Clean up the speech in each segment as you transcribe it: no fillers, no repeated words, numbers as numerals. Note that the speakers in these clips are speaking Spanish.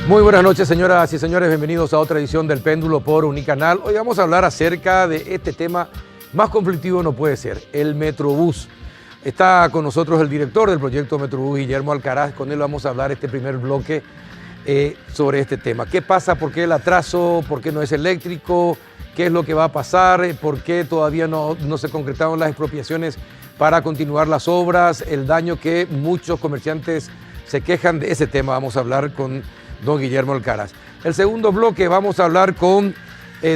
Muy buenas noches, señoras y señores. Bienvenidos a otra edición del Péndulo por Unicanal. Hoy vamos a hablar acerca de este tema más conflictivo no puede ser, el Metrobús. Está con nosotros el director del proyecto Metrobús, Guillermo Alcaraz. Con él vamos a hablar este primer bloque sobre este tema. ¿Qué pasa? ¿Por qué el atraso? ¿Por qué no es eléctrico? ¿Qué es lo que va a pasar? ¿Por qué todavía no se concretaron las expropiaciones para continuar las obras? El daño que muchos comerciantes se quejan de ese tema. Vamos a hablar con don Guillermo Alcaraz. El segundo bloque vamos a hablar con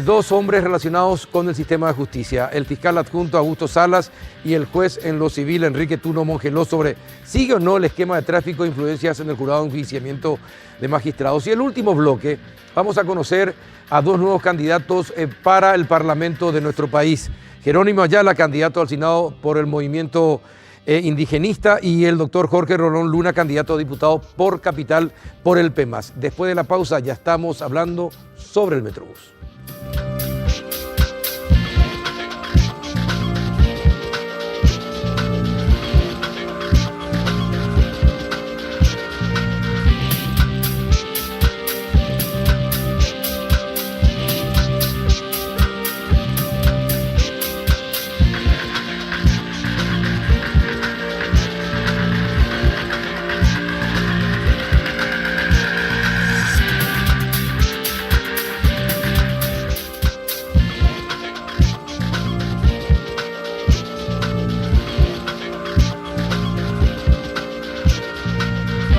dos hombres relacionados con el sistema de justicia, el fiscal adjunto Augusto Salas y el juez en lo civil Enrique Tuno Mongeló, sobre sigue o no el esquema de tráfico de influencias en el jurado de enjuiciamiento de magistrados. Y el último bloque vamos a conocer a dos nuevos candidatos para el Parlamento de nuestro país. Jerónimo Ayala, candidato al Senado por el movimiento indigenista, y el doctor Jorge Rolón Luna, candidato a diputado por Capital por el PEMAS. Después de la pausa ya estamos hablando sobre el Metrobús.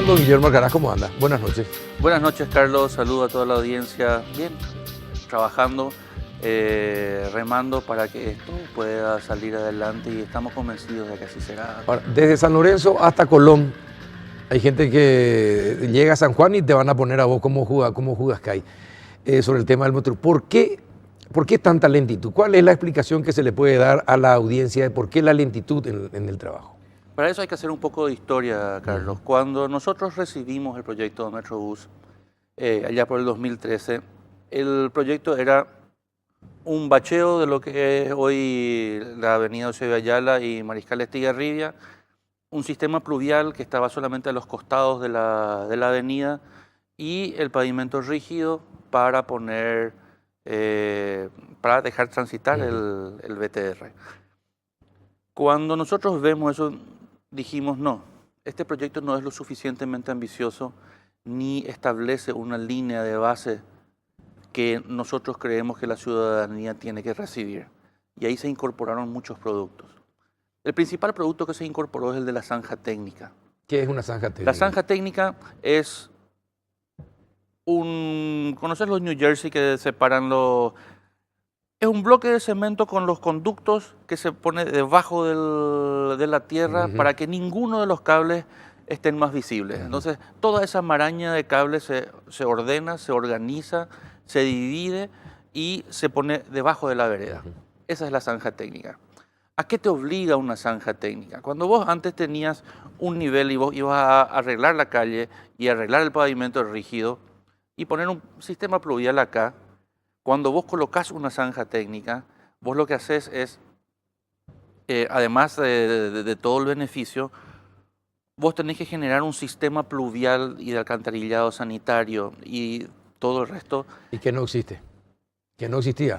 Don Guillermo Alcaraz, ¿cómo anda? Buenas noches. Buenas noches, Carlos. Saludo a toda la audiencia. Bien, trabajando, remando para que esto pueda salir adelante y estamos convencidos de que así será. Ahora, desde San Lorenzo hasta Colón, hay gente que llega a San Juan y te van a poner a vos cómo jugas Kai sobre el tema del metro. ¿Por qué tanta lentitud? ¿Cuál es la explicación que se le puede dar a la audiencia de por qué la lentitud en el trabajo? Para eso hay que hacer un poco de historia, Carlos. Cuando nosotros recibimos el proyecto de Metrobús, allá por el 2013, el proyecto era un bacheo de lo que es hoy la avenida Eusebio Ayala y Mariscal Estigarribia, un sistema pluvial que estaba solamente a los costados de la avenida y el pavimento rígido para para dejar transitar el BTR. Cuando nosotros vemos eso, dijimos, no, este proyecto no es lo suficientemente ambicioso ni establece una línea de base que nosotros creemos que la ciudadanía tiene que recibir. Y ahí se incorporaron muchos productos. El principal producto que se incorporó es el de la zanja técnica. ¿Qué es una zanja técnica? La zanja técnica es ¿conoces los New Jersey que separan los...? Es un bloque de cemento con los conductos que se pone debajo de la tierra para que ninguno de los cables estén más visibles. Entonces, toda esa maraña de cables se ordena, se organiza, se divide y se pone debajo de la vereda. Esa es la zanja técnica. ¿A qué te obliga una zanja técnica? Cuando vos antes tenías un nivel y vos ibas a arreglar la calle y arreglar el pavimento rígido y poner un sistema pluvial acá, cuando vos colocás una zanja técnica, vos lo que haces es, además de todo el beneficio, vos tenés que generar un sistema pluvial y de alcantarillado sanitario y todo el resto. ¿Y que no existe? ¿Que no existía?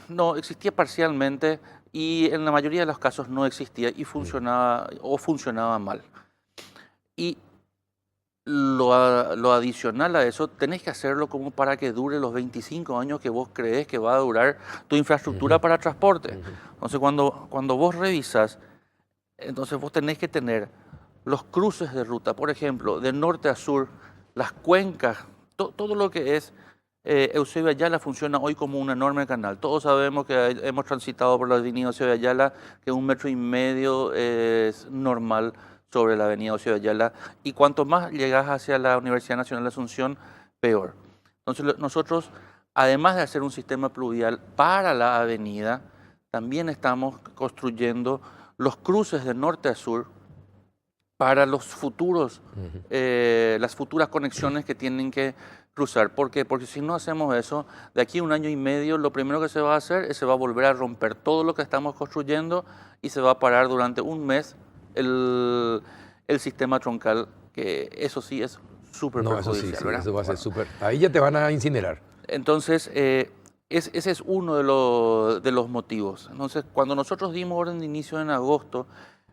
No, existía parcialmente y en la mayoría de los casos no existía y funcionaba mal. Y lo adicional a eso, tenés que hacerlo como para que dure los 25 años que vos crees que va a durar tu infraestructura para transporte. Entonces, cuando vos revisas, entonces vos tenés que tener los cruces de ruta, por ejemplo, de norte a sur, las cuencas, todo lo que es Eusebio Ayala funciona hoy como un enorme canal. Todos sabemos que hemos transitado por la avenida Eusebio Ayala, que 1,5 metros es normal sobre la avenida Eusebio Ayala, y cuanto más llegas hacia la Universidad Nacional de Asunción, peor. Entonces nosotros, además de hacer un sistema pluvial para la avenida, también estamos construyendo los cruces de norte a sur para los futuros, las futuras conexiones que tienen que cruzar. ¿Por qué? Porque si no hacemos eso, de aquí a 1 año y medio, lo primero que se va a hacer es se va a volver a romper todo lo que estamos construyendo y se va a parar durante 1 mes el sistema troncal, que eso sí es súper No, eso sí, perjudicial, sí, ¿verdad? eso va a ser Bueno, súper. Ahí ya te van a incinerar. entonces, ese es uno de los motivos. Entonces, cuando nosotros dimos orden de inicio en agosto,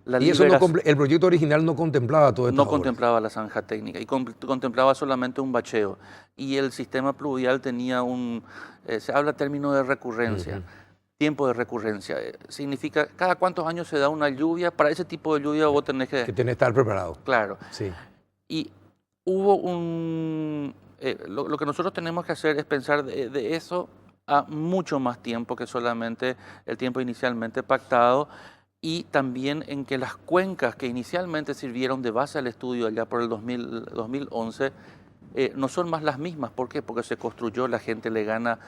la Y eso no, liberación el proyecto original no contemplaba todas estas no obras. contemplaba la zanja técnica y contemplaba solamente un bacheo. Y el sistema pluvial tenía se habla término de recurrencia. Ujú. Tiempo de recurrencia. Significa cada cuántos años se da una lluvia. Para ese tipo de lluvia vos tenés Que que... tenés que estar preparado. Claro. Sí. Y hubo lo que nosotros tenemos que hacer es pensar de eso a mucho más tiempo que solamente el tiempo inicialmente pactado, y también en que las cuencas que inicialmente sirvieron de base al estudio allá por el 2011 no son más las mismas. ¿Por qué? Porque se construyó, la gente le gana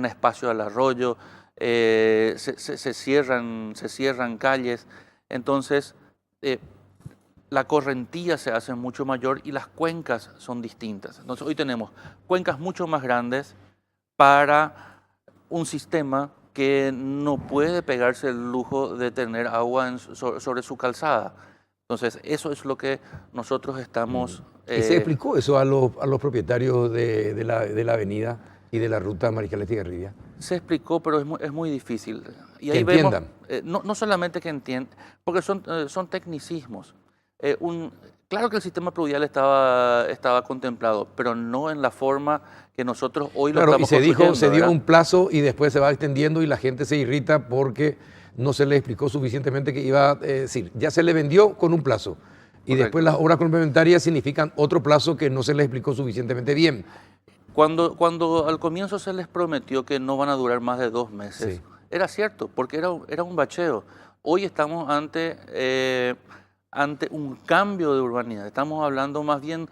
espacio al arroyo, se cierran calles. Entonces, la correntía se hace mucho mayor y las cuencas son distintas. Entonces, hoy tenemos cuencas mucho más grandes para un sistema que no puede pegarse el lujo de tener agua sobre su calzada. Entonces, eso es lo que nosotros estamos... ¿Y se explicó eso a los propietarios de la avenida y de la ruta Mariscal Estigarribia? Se explicó, pero es muy difícil. Y Que ahí vemos, entiendan. no solamente que entiendan, porque son tecnicismos. Claro que el sistema pluvial estaba contemplado, pero no en la forma que nosotros hoy lo Claro, y estamos construyendo, se dio ¿verdad? un plazo y después se va extendiendo y la gente se irrita porque no se le explicó suficientemente que iba a decir, ya se le vendió con un plazo. Y Correcto. después las obras complementarias significan otro plazo que no se le explicó suficientemente bien. Cuando al comienzo se les prometió que no van a durar más de 2 meses, Sí. era cierto, porque era un bacheo. Hoy estamos ante un cambio de urbanidad. Estamos hablando más bien,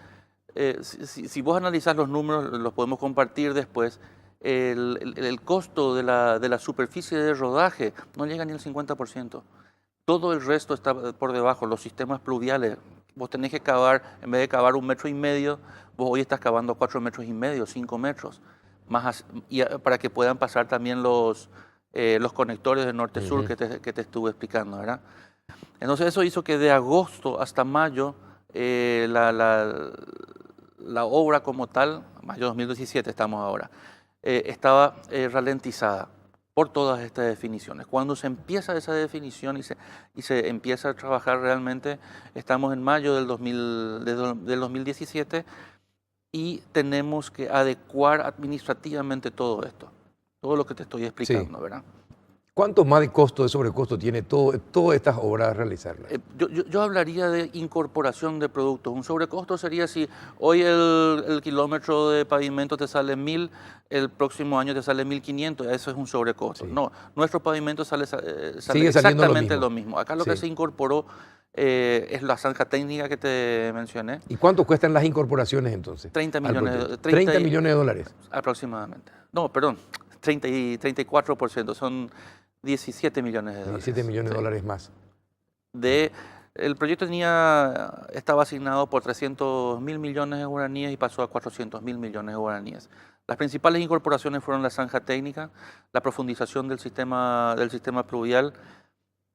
si vos analizás los números, los podemos compartir después, el costo de la superficie de rodaje no llega ni al 50%. Todo el resto está por debajo, los sistemas pluviales. Vos tenés que cavar, en vez de cavar 1,5 metros, vos hoy estás cavando 4,5 metros, 5 metros, para que puedan pasar también los conectores de norte-sur que te estuve explicando, ¿verdad? Entonces eso hizo que de agosto hasta mayo la obra como tal, mayo 2017 estamos ahora, estaba ralentizada por todas estas definiciones. Cuando se empieza esa definición y se empieza a trabajar realmente, estamos en mayo del 2017 y tenemos que adecuar administrativamente todo esto, todo lo que te estoy explicando, Sí. ¿verdad? ¿Cuánto más de costo, de sobrecosto tiene todas estas obras realizarlas? Yo hablaría de incorporación de productos. Un sobrecosto sería si hoy el kilómetro de pavimento te sale 1.000, el próximo año te sale 1.500, eso es un sobrecosto. Sí. No, nuestro pavimento sale Sigue saliendo exactamente lo lo mismo. Acá lo que Sí. se incorporó es la zanja técnica que te mencioné, ¿Y cuánto cuestan las incorporaciones entonces? 30 al millones, proyecto? 30 30 millones de dólares. aproximadamente. No, perdón, 34%, son 17 millones de dólares. 17 millones de Sí. dólares más. El proyecto estaba asignado por 300.000 millones de guaraníes y pasó a 400.000 millones de guaraníes. Las principales incorporaciones fueron la zanja técnica, la profundización del sistema pluvial,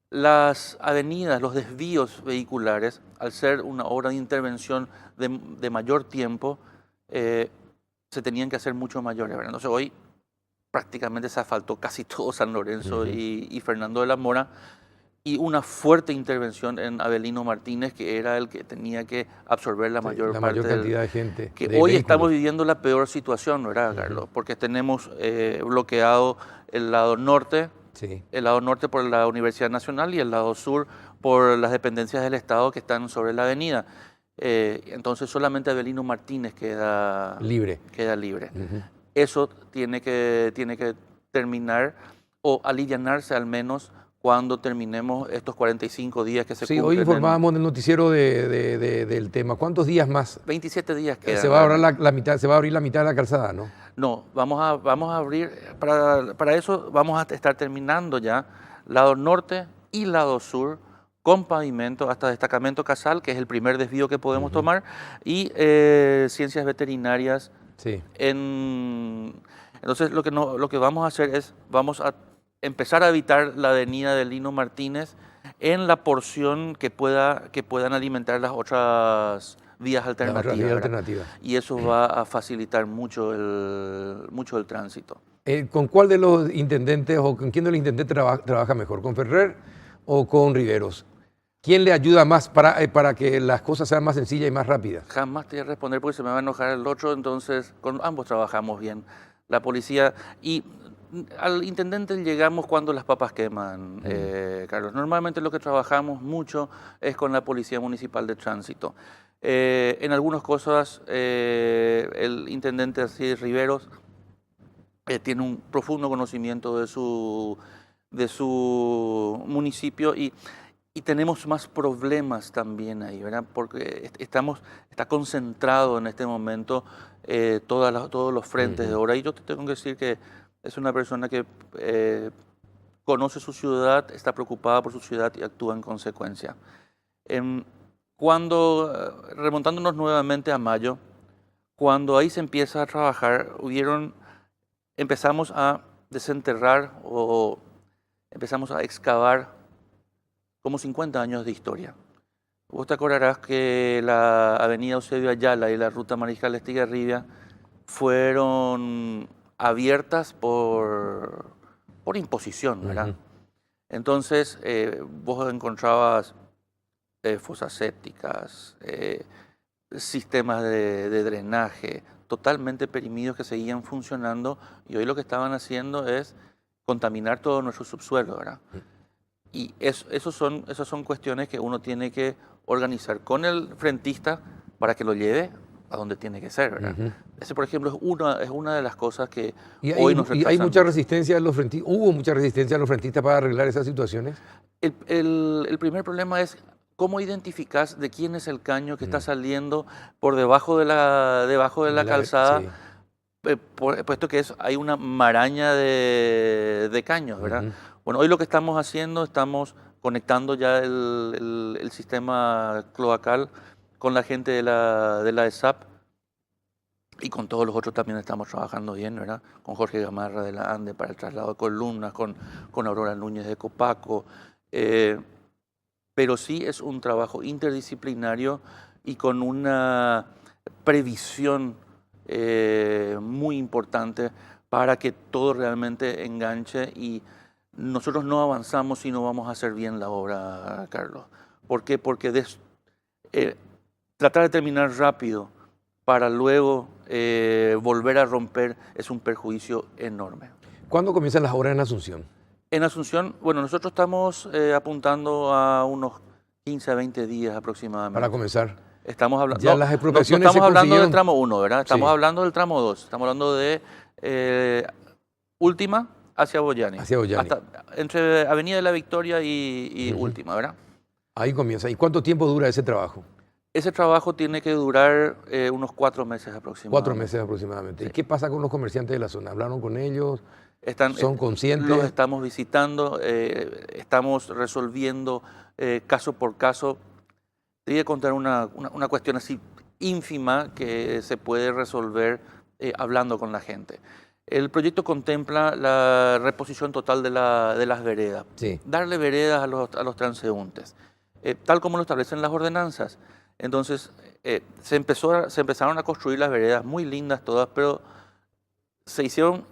las avenidas, los desvíos vehiculares, al ser una obra de intervención de mayor tiempo, se tenían que hacer mucho mayores, ¿verdad? Entonces hoy prácticamente se asfaltó casi todo San Lorenzo y Fernando de la Mora, y una fuerte intervención en Avelino Martínez, que era el que tenía que absorber la mayor la parte mayor cantidad de gente. que de hoy vehículos. estamos viviendo la peor situación, ¿verdad, Carlos? Porque tenemos bloqueado el lado norte, Sí. por la Universidad Nacional y el lado sur por las dependencias del Estado que están sobre la avenida. Entonces solamente Avelino Martínez queda Libre. libre. Ujú. Eso tiene que terminar o alivianarse al menos cuando terminemos estos 45 días que se Sí, cumplen. hoy informábamos en el noticiero del tema. ¿Cuántos días más? 27 días quedan. Se va a abrir la mitad, se va a abrir la mitad de la calzada, ¿no? No, vamos a abrir, para eso vamos a estar terminando ya lado norte y lado sur con pavimento hasta Destacamento Casal, que es el primer desvío que podemos tomar, y ciencias veterinarias. Sí. Entonces lo que vamos a hacer es, vamos a empezar a evitar la avenida de Lino Martínez en la porción que puedan alimentar las vías La otra alternativas, vía ¿verdad? alternativa. Y eso va a facilitar mucho el tránsito. ¿Con cuál de los intendentes o con quién de los intendentes trabaja mejor? ¿Con Ferrer o con Riveros? ¿Quién le ayuda más para que las cosas sean más sencillas y más rápidas? Jamás te voy a responder porque se me va a enojar el otro, entonces con ambos trabajamos bien. La policía y al intendente llegamos cuando las papas queman, Carlos. Normalmente lo que trabajamos mucho es con la Policía Municipal de Tránsito. En algunas cosas el intendente así Riveros tiene un profundo conocimiento de su municipio y tenemos más problemas también ahí, ¿verdad? Porque está concentrado en este momento todos los frentes de obra. Y yo te tengo que decir que es una persona que conoce su ciudad, está preocupada por su ciudad y actúa en consecuencia. Remontándonos nuevamente a mayo, cuando ahí se empieza a trabajar, empezamos a desenterrar o empezamos a excavar como 50 años de historia. Vos te acordarás que la avenida Eusebio Ayala y la ruta Mariscal Estigarribia fueron abiertas por imposición, ¿verdad? Entonces, vos encontrabas fosas sépticas, sistemas de drenaje totalmente perimidos que seguían funcionando y hoy lo que estaban haciendo es contaminar todo nuestro subsuelo, ¿verdad? Y esas son cuestiones que uno tiene que organizar con el frentista para que lo lleve a donde tiene que ser, ¿verdad? Ese, por ejemplo, es una de las cosas que hoy nos retrasan. ¿Y hay mucha resistencia de los frentistas? ¿Hubo mucha resistencia de los frentistas para arreglar esas situaciones? El primer problema es cómo identificas de quién es el caño que está saliendo por debajo de la calzada, sí. Puesto que hay una maraña de caños, ¿verdad? Bueno, hoy lo que estamos haciendo, estamos conectando ya el sistema cloacal con la gente de la ESAP y con todos los otros también estamos trabajando bien, ¿verdad? Con Jorge Gamarra de la ANDE para el traslado de columnas, con Aurora Núñez de Copaco. Pero sí es un trabajo interdisciplinario y con una previsión muy importante para que todo realmente enganche y nosotros no avanzamos si no vamos a hacer bien la obra, Carlos. ¿Por qué? Porque tratar de terminar rápido para luego volver a romper es un perjuicio enorme. ¿Cuándo comienzan las obras en Asunción? En Asunción, bueno, nosotros estamos apuntando a unos 15 a 20 días aproximadamente. Para comenzar. Estamos hablando, ya las expropiaciones no estamos hablando consiguieron... del tramo 1, ¿verdad? Estamos Sí. hablando del tramo 2. Estamos hablando de Última hacia Boyani. Hacia Boyani. Entre Avenida de la Victoria y Última, ¿verdad? Ahí comienza. ¿Y cuánto tiempo dura ese trabajo? Ese trabajo tiene que durar unos 4 meses aproximadamente. 4 meses aproximadamente. Sí. ¿Y qué pasa con los comerciantes de la zona? ¿Hablaron con ellos? ¿Son conscientes? Los estamos visitando, estamos resolviendo caso por caso. Te voy a contar una cuestión así ínfima que se puede resolver hablando con la gente. El proyecto contempla la reposición total de las veredas. Sí. Darle veredas a los transeúntes, tal como lo establecen las ordenanzas. Entonces, se empezaron a construir las veredas, muy lindas todas, pero se hicieron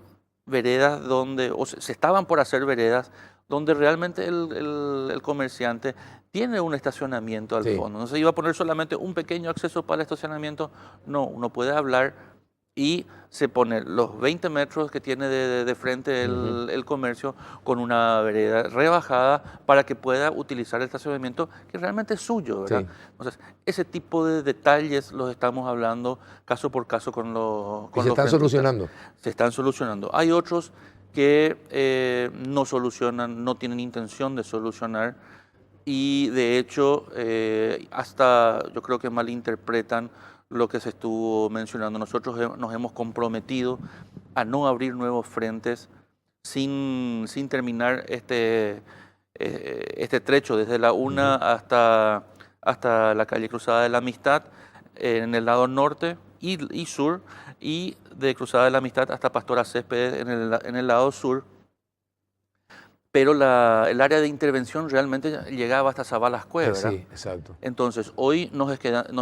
veredas o se estaban por hacer veredas donde realmente el comerciante tiene un estacionamiento al fondo. No se iba a poner solamente un pequeño acceso para el estacionamiento, no, uno puede hablar y se pone los 20 metros que tiene de frente el comercio con una vereda rebajada para que pueda utilizar el estacionamiento que realmente es suyo, ¿verdad? Sí. Entonces, ese tipo de detalles los estamos hablando caso por caso con los ¿Y se están solucionando? Se están solucionando. Hay otros que no solucionan, no tienen intención de solucionar y de hecho hasta yo creo que malinterpretan lo que se estuvo mencionando. Nosotros nos hemos comprometido a no abrir nuevos frentes sin terminar este trecho desde la UNA hasta la calle Cruzada de la Amistad en el lado norte y sur, y de Cruzada de la Amistad hasta Pastora Céspedes en el lado sur, pero el área de intervención realmente llegaba hasta Sabalascue, ¿verdad? Sí, exacto. Entonces, hoy nos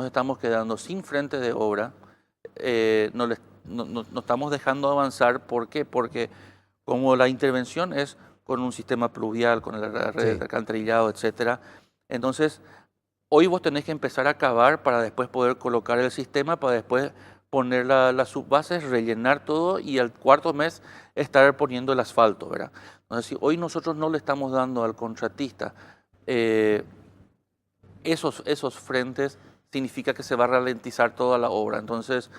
estamos quedando sin frente de obra, no estamos dejando avanzar. ¿Por qué? Porque como la intervención es con un sistema pluvial, con la red de alcantarillado, etcétera, entonces hoy vos tenés que empezar a cavar para después poder colocar el sistema, para después poner las subbases, rellenar todo y al cuarto mes estar poniendo el asfalto, ¿verdad? Entonces, si hoy nosotros no le estamos dando al contratista esos frentes, significa que se va a ralentizar toda la obra. Entonces,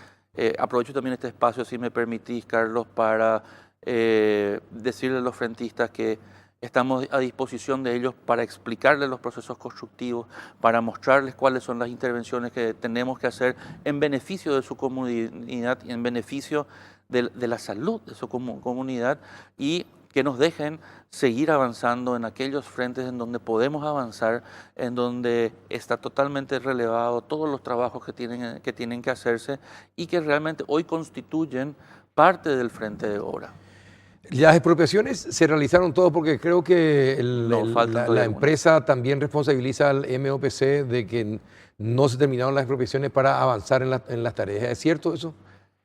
aprovecho también este espacio, si me permitís, Carlos, para decirle a los frentistas que estamos a disposición de ellos para explicarles los procesos constructivos, para mostrarles cuáles son las intervenciones que tenemos que hacer en beneficio de su comunidad y en beneficio de la salud de su comunidad, y que nos dejen seguir avanzando en aquellos frentes en donde podemos avanzar, en donde está totalmente relevado todos los trabajos que tienen que hacerse y que realmente hoy constituyen parte del frente de obra. Las expropiaciones se realizaron todo porque creo que la empresa también responsabiliza al MOPC de que no se terminaron las expropiaciones para avanzar en las tareas. ¿Es cierto eso?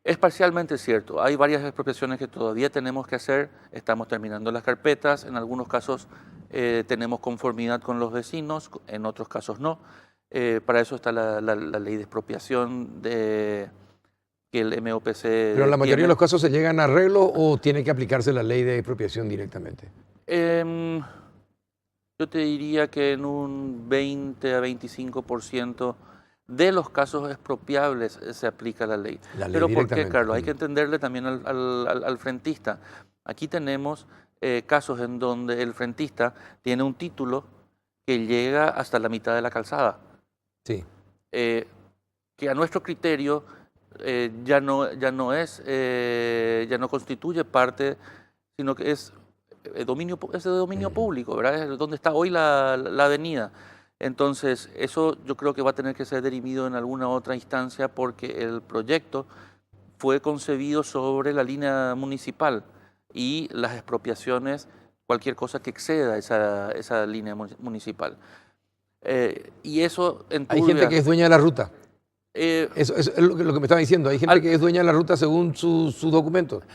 Es parcialmente cierto. Hay varias expropiaciones que todavía tenemos que hacer. Estamos terminando las carpetas. En algunos casos tenemos conformidad con los vecinos, en otros casos no. Para eso está la ley de expropiación que el MOPC ¿Pero en la mayoría de los casos se llegan a arreglo o tiene que aplicarse la ley de expropiación directamente? Yo te diría que en un 20 a 25% de los casos expropiables se aplica la ley. ¿Pero por qué, Carlos? Hay que entenderle también al frentista. Aquí tenemos casos en donde el frentista tiene un título que llega hasta la mitad de la calzada. Sí. Que a nuestro criterio ya no constituye parte, sino que es de dominio público, ¿verdad? Es donde está hoy la avenida. Entonces, eso yo creo que va a tener que ser dirimido en alguna otra instancia, porque el proyecto fue concebido sobre la línea municipal y las expropiaciones, cualquier cosa que exceda esa línea municipal. Y eso enturbia. Hay gente que es dueña de la ruta. Eso es lo que me estaba diciendo. Hay gente que es dueña de la ruta según sus documentos.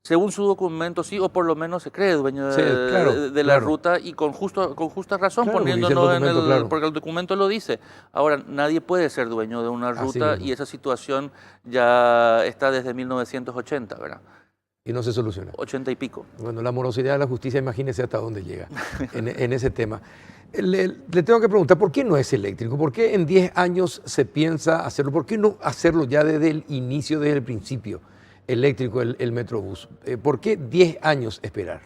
Según su documento, sí, o por lo menos se cree dueño de la ruta, y con justa razón, poniéndonos porque el documento lo dice. Ahora, nadie puede ser dueño de una ruta y esa situación ya está desde 1980, ¿verdad? Y no se soluciona. 80 y pico. Bueno, la morosidad de la justicia, imagínese hasta dónde llega en ese tema. Le tengo que preguntar, ¿por qué no es eléctrico? ¿Por qué en 10 años se piensa hacerlo? ¿Por qué no hacerlo ya desde el inicio, desde el principio? Eléctrico el Metrobús. ¿Por qué 10 años esperar?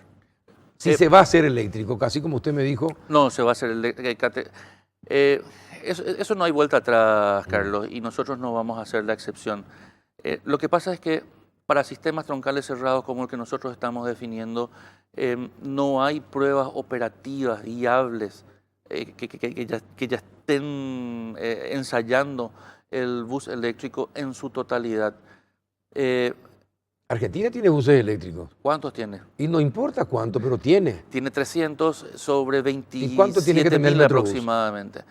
Si se va a hacer eléctrico, casi como usted me dijo. No, se va a hacer eléctrico. Eso no hay vuelta atrás, Carlos, y nosotros no vamos a hacer la excepción. Lo que pasa es que para sistemas troncales cerrados como el que nosotros estamos definiendo, no hay pruebas operativas viables que ya estén ensayando el bus eléctrico en su totalidad. Argentina tiene buses eléctricos. ¿Cuántos tiene? Y no importa cuánto, pero tiene. Tiene 300 sobre 27.000 ¿Y cuánto tiene que tener el aproximadamente.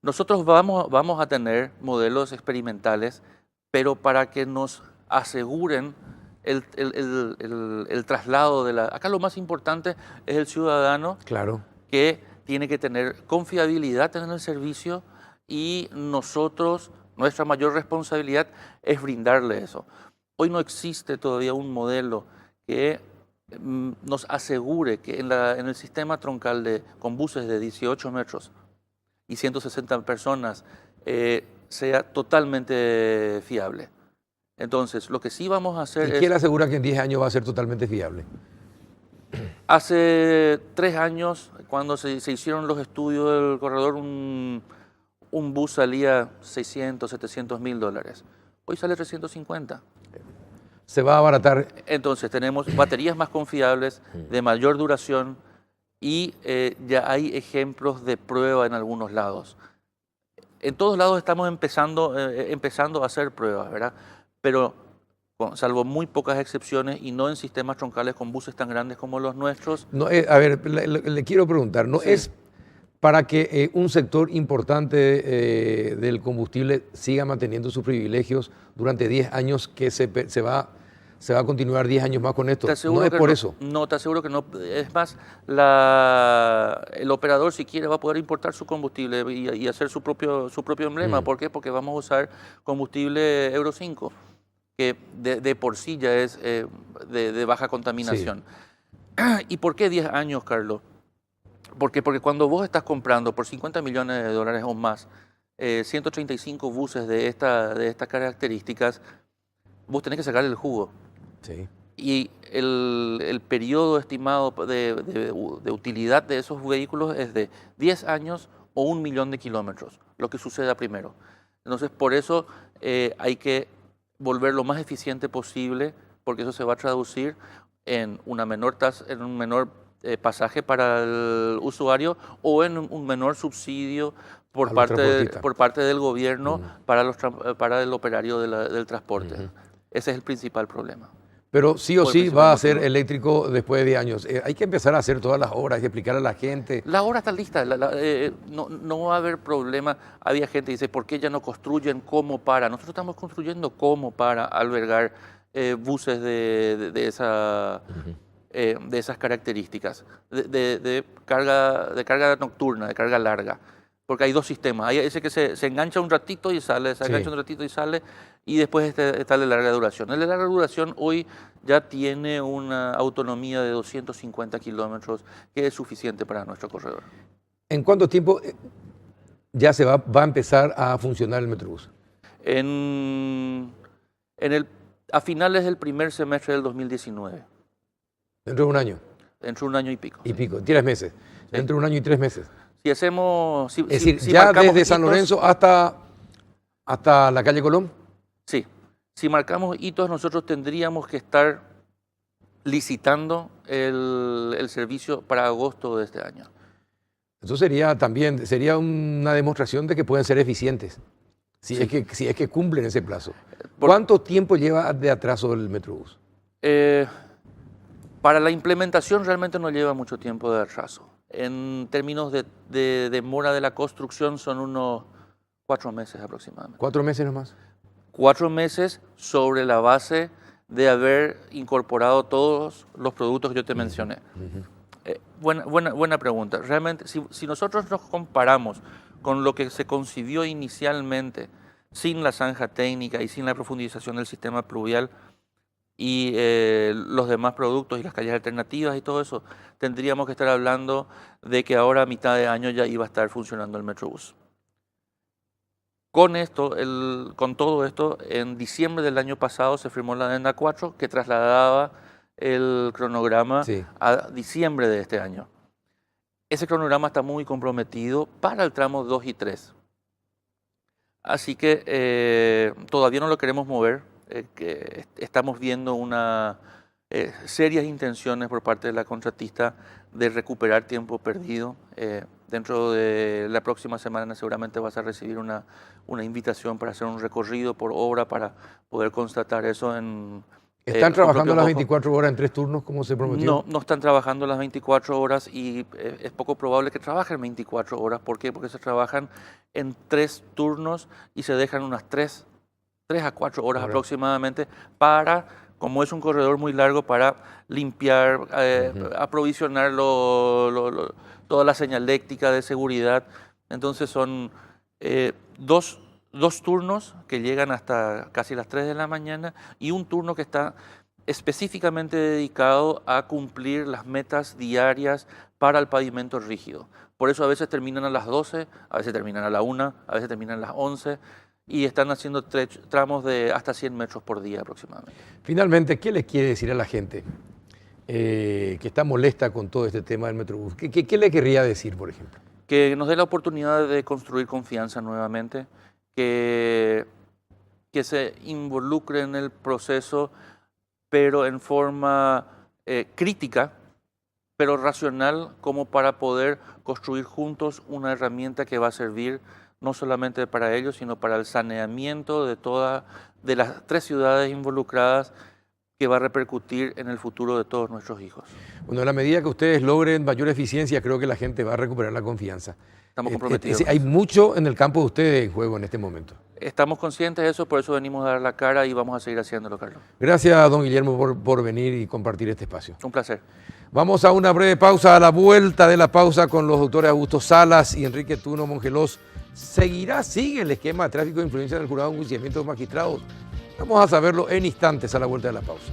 Nosotros vamos a tener modelos experimentales, pero para que nos aseguren el traslado de Acá lo más importante es el ciudadano, claro, que tiene que tener confiabilidad en el servicio, y nuestra mayor responsabilidad es brindarle eso. Hoy no existe todavía un modelo que nos asegure que en el sistema troncal con buses de 18 metros y 160 personas sea totalmente fiable. Entonces, lo que sí vamos a hacer es... ¿Y quién asegura que en 10 años va a ser totalmente fiable? Hace 3 años, cuando se hicieron los estudios del corredor, un bus salía 600, 700 mil dólares. Hoy sale 350. Se va a abaratar. Entonces tenemos baterías más confiables, de mayor duración, y ya hay ejemplos de prueba en algunos lados. En todos lados estamos empezando a hacer pruebas, ¿verdad? Pero salvo muy pocas excepciones y no en sistemas troncales con buses tan grandes como los nuestros. No, a ver, le quiero preguntar, ¿no Sí. es para que un sector importante del combustible siga manteniendo sus privilegios durante 10 años que se va a continuar 10 años más con esto? Te aseguro No es que por no. eso. No, te aseguro que no. Es más, el operador, si quiere, va a poder importar su combustible y hacer su propio emblema. ¿Por qué? Porque vamos a usar combustible Euro 5, que de por sí ya es de baja contaminación. ¿Y por qué 10 años, Carlos? Porque cuando vos estás comprando por 50 millones de dólares o más 135 buses de estas características, vos tenés que sacarle el jugo. Sí. Y el periodo estimado de utilidad de esos vehículos es de 10 años o 1 millón de kilómetros, lo que suceda primero. Entonces, por eso hay que volver lo más eficiente posible, porque eso se va a traducir en una menor tasa, en un menor pasaje para el usuario o en un menor subsidio por parte del gobierno para el operario del transporte. Ese es el principal problema. Pero sí o sí va a ser eléctrico después de 10 años. Hay que empezar a hacer todas las obras, hay que explicar a la gente. La obra está lista, no va a haber problema. Había gente que dice, ¿por qué ya no construyen como para? Nosotros estamos construyendo como para albergar buses de esas características, de carga nocturna, de carga larga. Porque hay dos sistemas. Hay ese que se engancha un ratito y sale, se engancha un ratito y sale, y después está el de larga duración. El de larga duración hoy ya tiene una autonomía de 250 kilómetros, que es suficiente para nuestro corredor. ¿En cuánto tiempo ya va a empezar a funcionar el Metrobús? A finales del primer semestre del 2019. ¿Dentro de un año? Dentro de un año y pico. Y pico, 3 meses. Sí. Dentro de un año y 3 meses. Si hacemos... es decir, ya desde San Lorenzo hasta la calle Colón. Sí. Si marcamos hitos, nosotros tendríamos que estar licitando el servicio para agosto de este año. Eso sería una demostración de que pueden ser eficientes, si es que cumplen ese plazo. ¿Cuánto tiempo lleva de atraso el Metrobús? Para la implementación realmente no lleva mucho tiempo de atraso. En términos de demora de la construcción son unos 4 meses aproximadamente. ¿4 meses nomás? 4 meses sobre la base de haber incorporado todos los productos que yo te mencioné. Buena pregunta. Realmente, si nosotros nos comparamos con lo que se concibió inicialmente, sin la zanja técnica y sin la profundización del sistema pluvial y los demás productos y las calles alternativas y todo eso, tendríamos que estar hablando de que ahora a mitad de año ya iba a estar funcionando el Metrobús. Con todo esto, en diciembre del año pasado se firmó la adenda 4 que trasladaba el cronograma a diciembre de este año. Ese cronograma está muy comprometido para el tramo 2 y 3. Así que todavía no lo queremos mover. Que estamos viendo serias intenciones por parte de la contratista de recuperar tiempo perdido. Dentro de la próxima semana seguramente vas a recibir una invitación para hacer un recorrido por obra para poder constatar eso ¿Están trabajando las 24 horas en 3 turnos como se prometió? No están trabajando las 24 horas y es poco probable que trabajen 24 horas. ¿Por qué? Porque se trabajan en 3 turnos y se dejan unas 3 a 4 horas aproximadamente como es un corredor muy largo, para limpiar, aprovisionar toda la señaléctica de seguridad. Entonces son dos turnos que llegan hasta casi las 3 de la mañana y un turno que está específicamente dedicado a cumplir las metas diarias para el pavimento rígido. Por eso a veces terminan a las 12, a veces terminan a la 1, a veces terminan a las 11 y están haciendo tramos de hasta 100 metros por día aproximadamente. Finalmente, ¿qué le quiere decir a la gente que está molesta con todo este tema del Metrobús? ¿Qué le querría decir, por ejemplo? Que nos dé la oportunidad de construir confianza nuevamente, que se involucre en el proceso, pero en forma crítica, pero racional como para poder construir juntos una herramienta que va a servir no solamente para ellos, sino para el saneamiento de las 3 ciudades involucradas, que va a repercutir en el futuro de todos nuestros hijos. Bueno, en la medida que ustedes logren mayor eficiencia, creo que la gente va a recuperar la confianza. Estamos comprometidos. Hay mucho en el campo de ustedes en juego en este momento. Estamos conscientes de eso, por eso venimos a dar la cara y vamos a seguir haciéndolo, Carlos. Gracias, don Guillermo, por venir y compartir este espacio. Un placer. Vamos a una breve pausa. A la vuelta de la pausa con los doctores Augusto Salas y Enrique Tuno Mongelos, sigue el esquema de tráfico de influencia en el jurado de enjuiciamiento de magistrados. Vamos a saberlo en instantes a la vuelta de la pausa.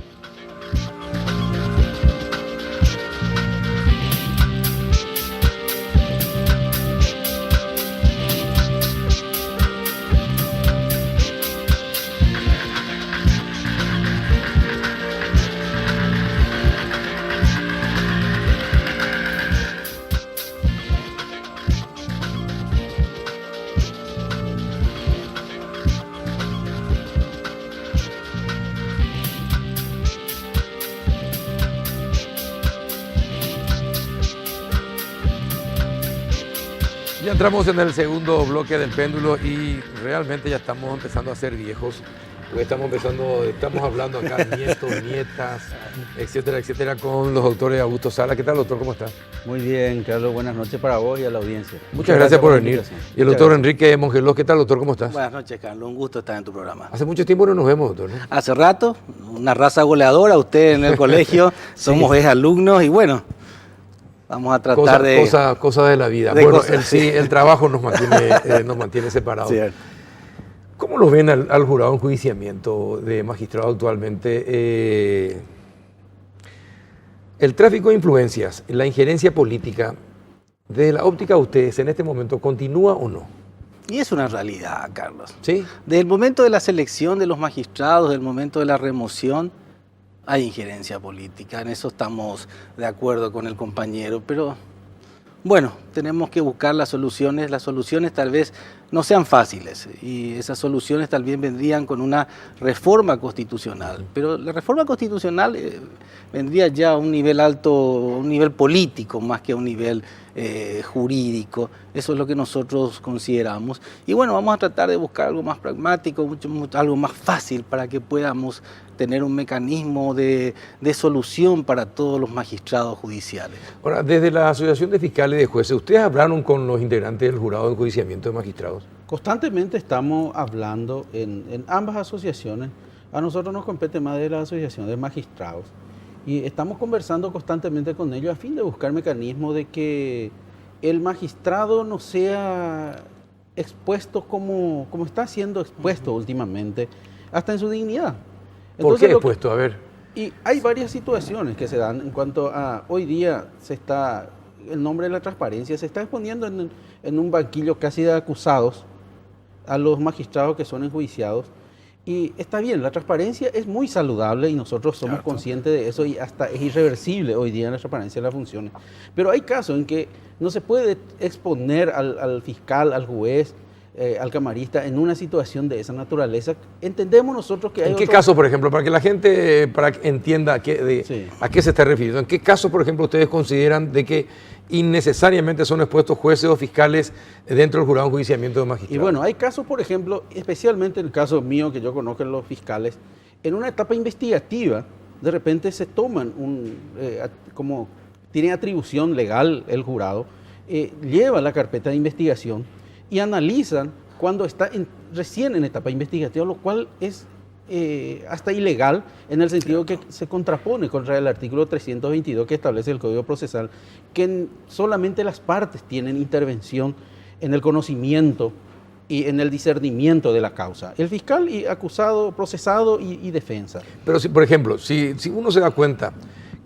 Ya entramos en el segundo bloque del péndulo y realmente ya estamos empezando a ser viejos. Estamos hablando acá nietos, nietas, etcétera, etcétera, con los doctores Augusto Salas. ¿Qué tal, doctor? ¿Cómo está? Muy bien, Carlos. Buenas noches para vos y a la audiencia. Muchas gracias por venir. Y el doctor Enrique Mongelos, ¿qué tal, doctor? ¿Cómo estás? Buenas noches, Carlos. Un gusto estar en tu programa. Hace mucho tiempo no nos vemos, doctor, ¿no? Hace rato, una raza goleadora, usted en el colegio, somos alumnos y bueno, vamos a tratar Cosas de la vida. El trabajo nos mantiene separados. Sí. ¿Cómo lo ven al jurado de enjuiciamiento de magistrados actualmente? El tráfico de influencias, la injerencia política, desde la óptica de ustedes, en este momento, ¿continúa o no? Y es una realidad, Carlos. ¿Sí? Desde el momento de la selección de los magistrados, del momento de la remoción, hay injerencia política. En eso estamos de acuerdo con el compañero, pero bueno, tenemos que buscar las soluciones. Las soluciones tal vez no sean fáciles y esas soluciones tal vez vendrían con una reforma constitucional. Pero la reforma constitucional vendría ya a un nivel alto, un nivel político más que a un nivel jurídico. Eso es lo que nosotros consideramos. Y bueno, vamos a tratar de buscar algo más pragmático, algo más fácil para que podamos tener un mecanismo de solución para todos los magistrados judiciales. Ahora, desde la Asociación de Fiscales y de Jueces, ¿ustedes hablaron con los integrantes del jurado de enjuiciamiento de magistrados? Constantemente estamos hablando en ambas asociaciones. A nosotros nos compete más de la Asociación de Magistrados. Y estamos conversando constantemente con ellos a fin de buscar mecanismos de que el magistrado no sea expuesto como está siendo expuesto últimamente, hasta en su dignidad. ¿Por qué expuesto? A ver. Y hay varias situaciones que se dan en cuanto a hoy día el nombre de la transparencia se está exponiendo en un banquillo casi de acusados a los magistrados que son enjuiciados. Y está bien, la transparencia es muy saludable y nosotros somos conscientes de eso y hasta es irreversible hoy día la transparencia de las funciones. Pero hay casos en que no se puede exponer al fiscal, al juez, al camarista en una situación de esa naturaleza. Entendemos nosotros que hay... ¿En qué caso, por ejemplo, para que la gente entienda a qué se está refiriendo? ¿En qué caso, por ejemplo, ustedes consideran de que innecesariamente son expuestos jueces o fiscales dentro del jurado de enjuiciamiento de magistrados? Y bueno, hay casos, por ejemplo, especialmente en el caso mío, que yo conozco en los fiscales, en una etapa investigativa, de repente se toman como tiene atribución legal el jurado, lleva la carpeta de investigación y analizan cuando está recién en etapa investigativa, lo cual es hasta ilegal en el sentido que se contrapone contra el artículo 322 que establece el Código Procesal, que solamente las partes tienen intervención en el conocimiento y en el discernimiento de la causa. El fiscal y acusado, procesado y defensa. Pero, por ejemplo, si uno se da cuenta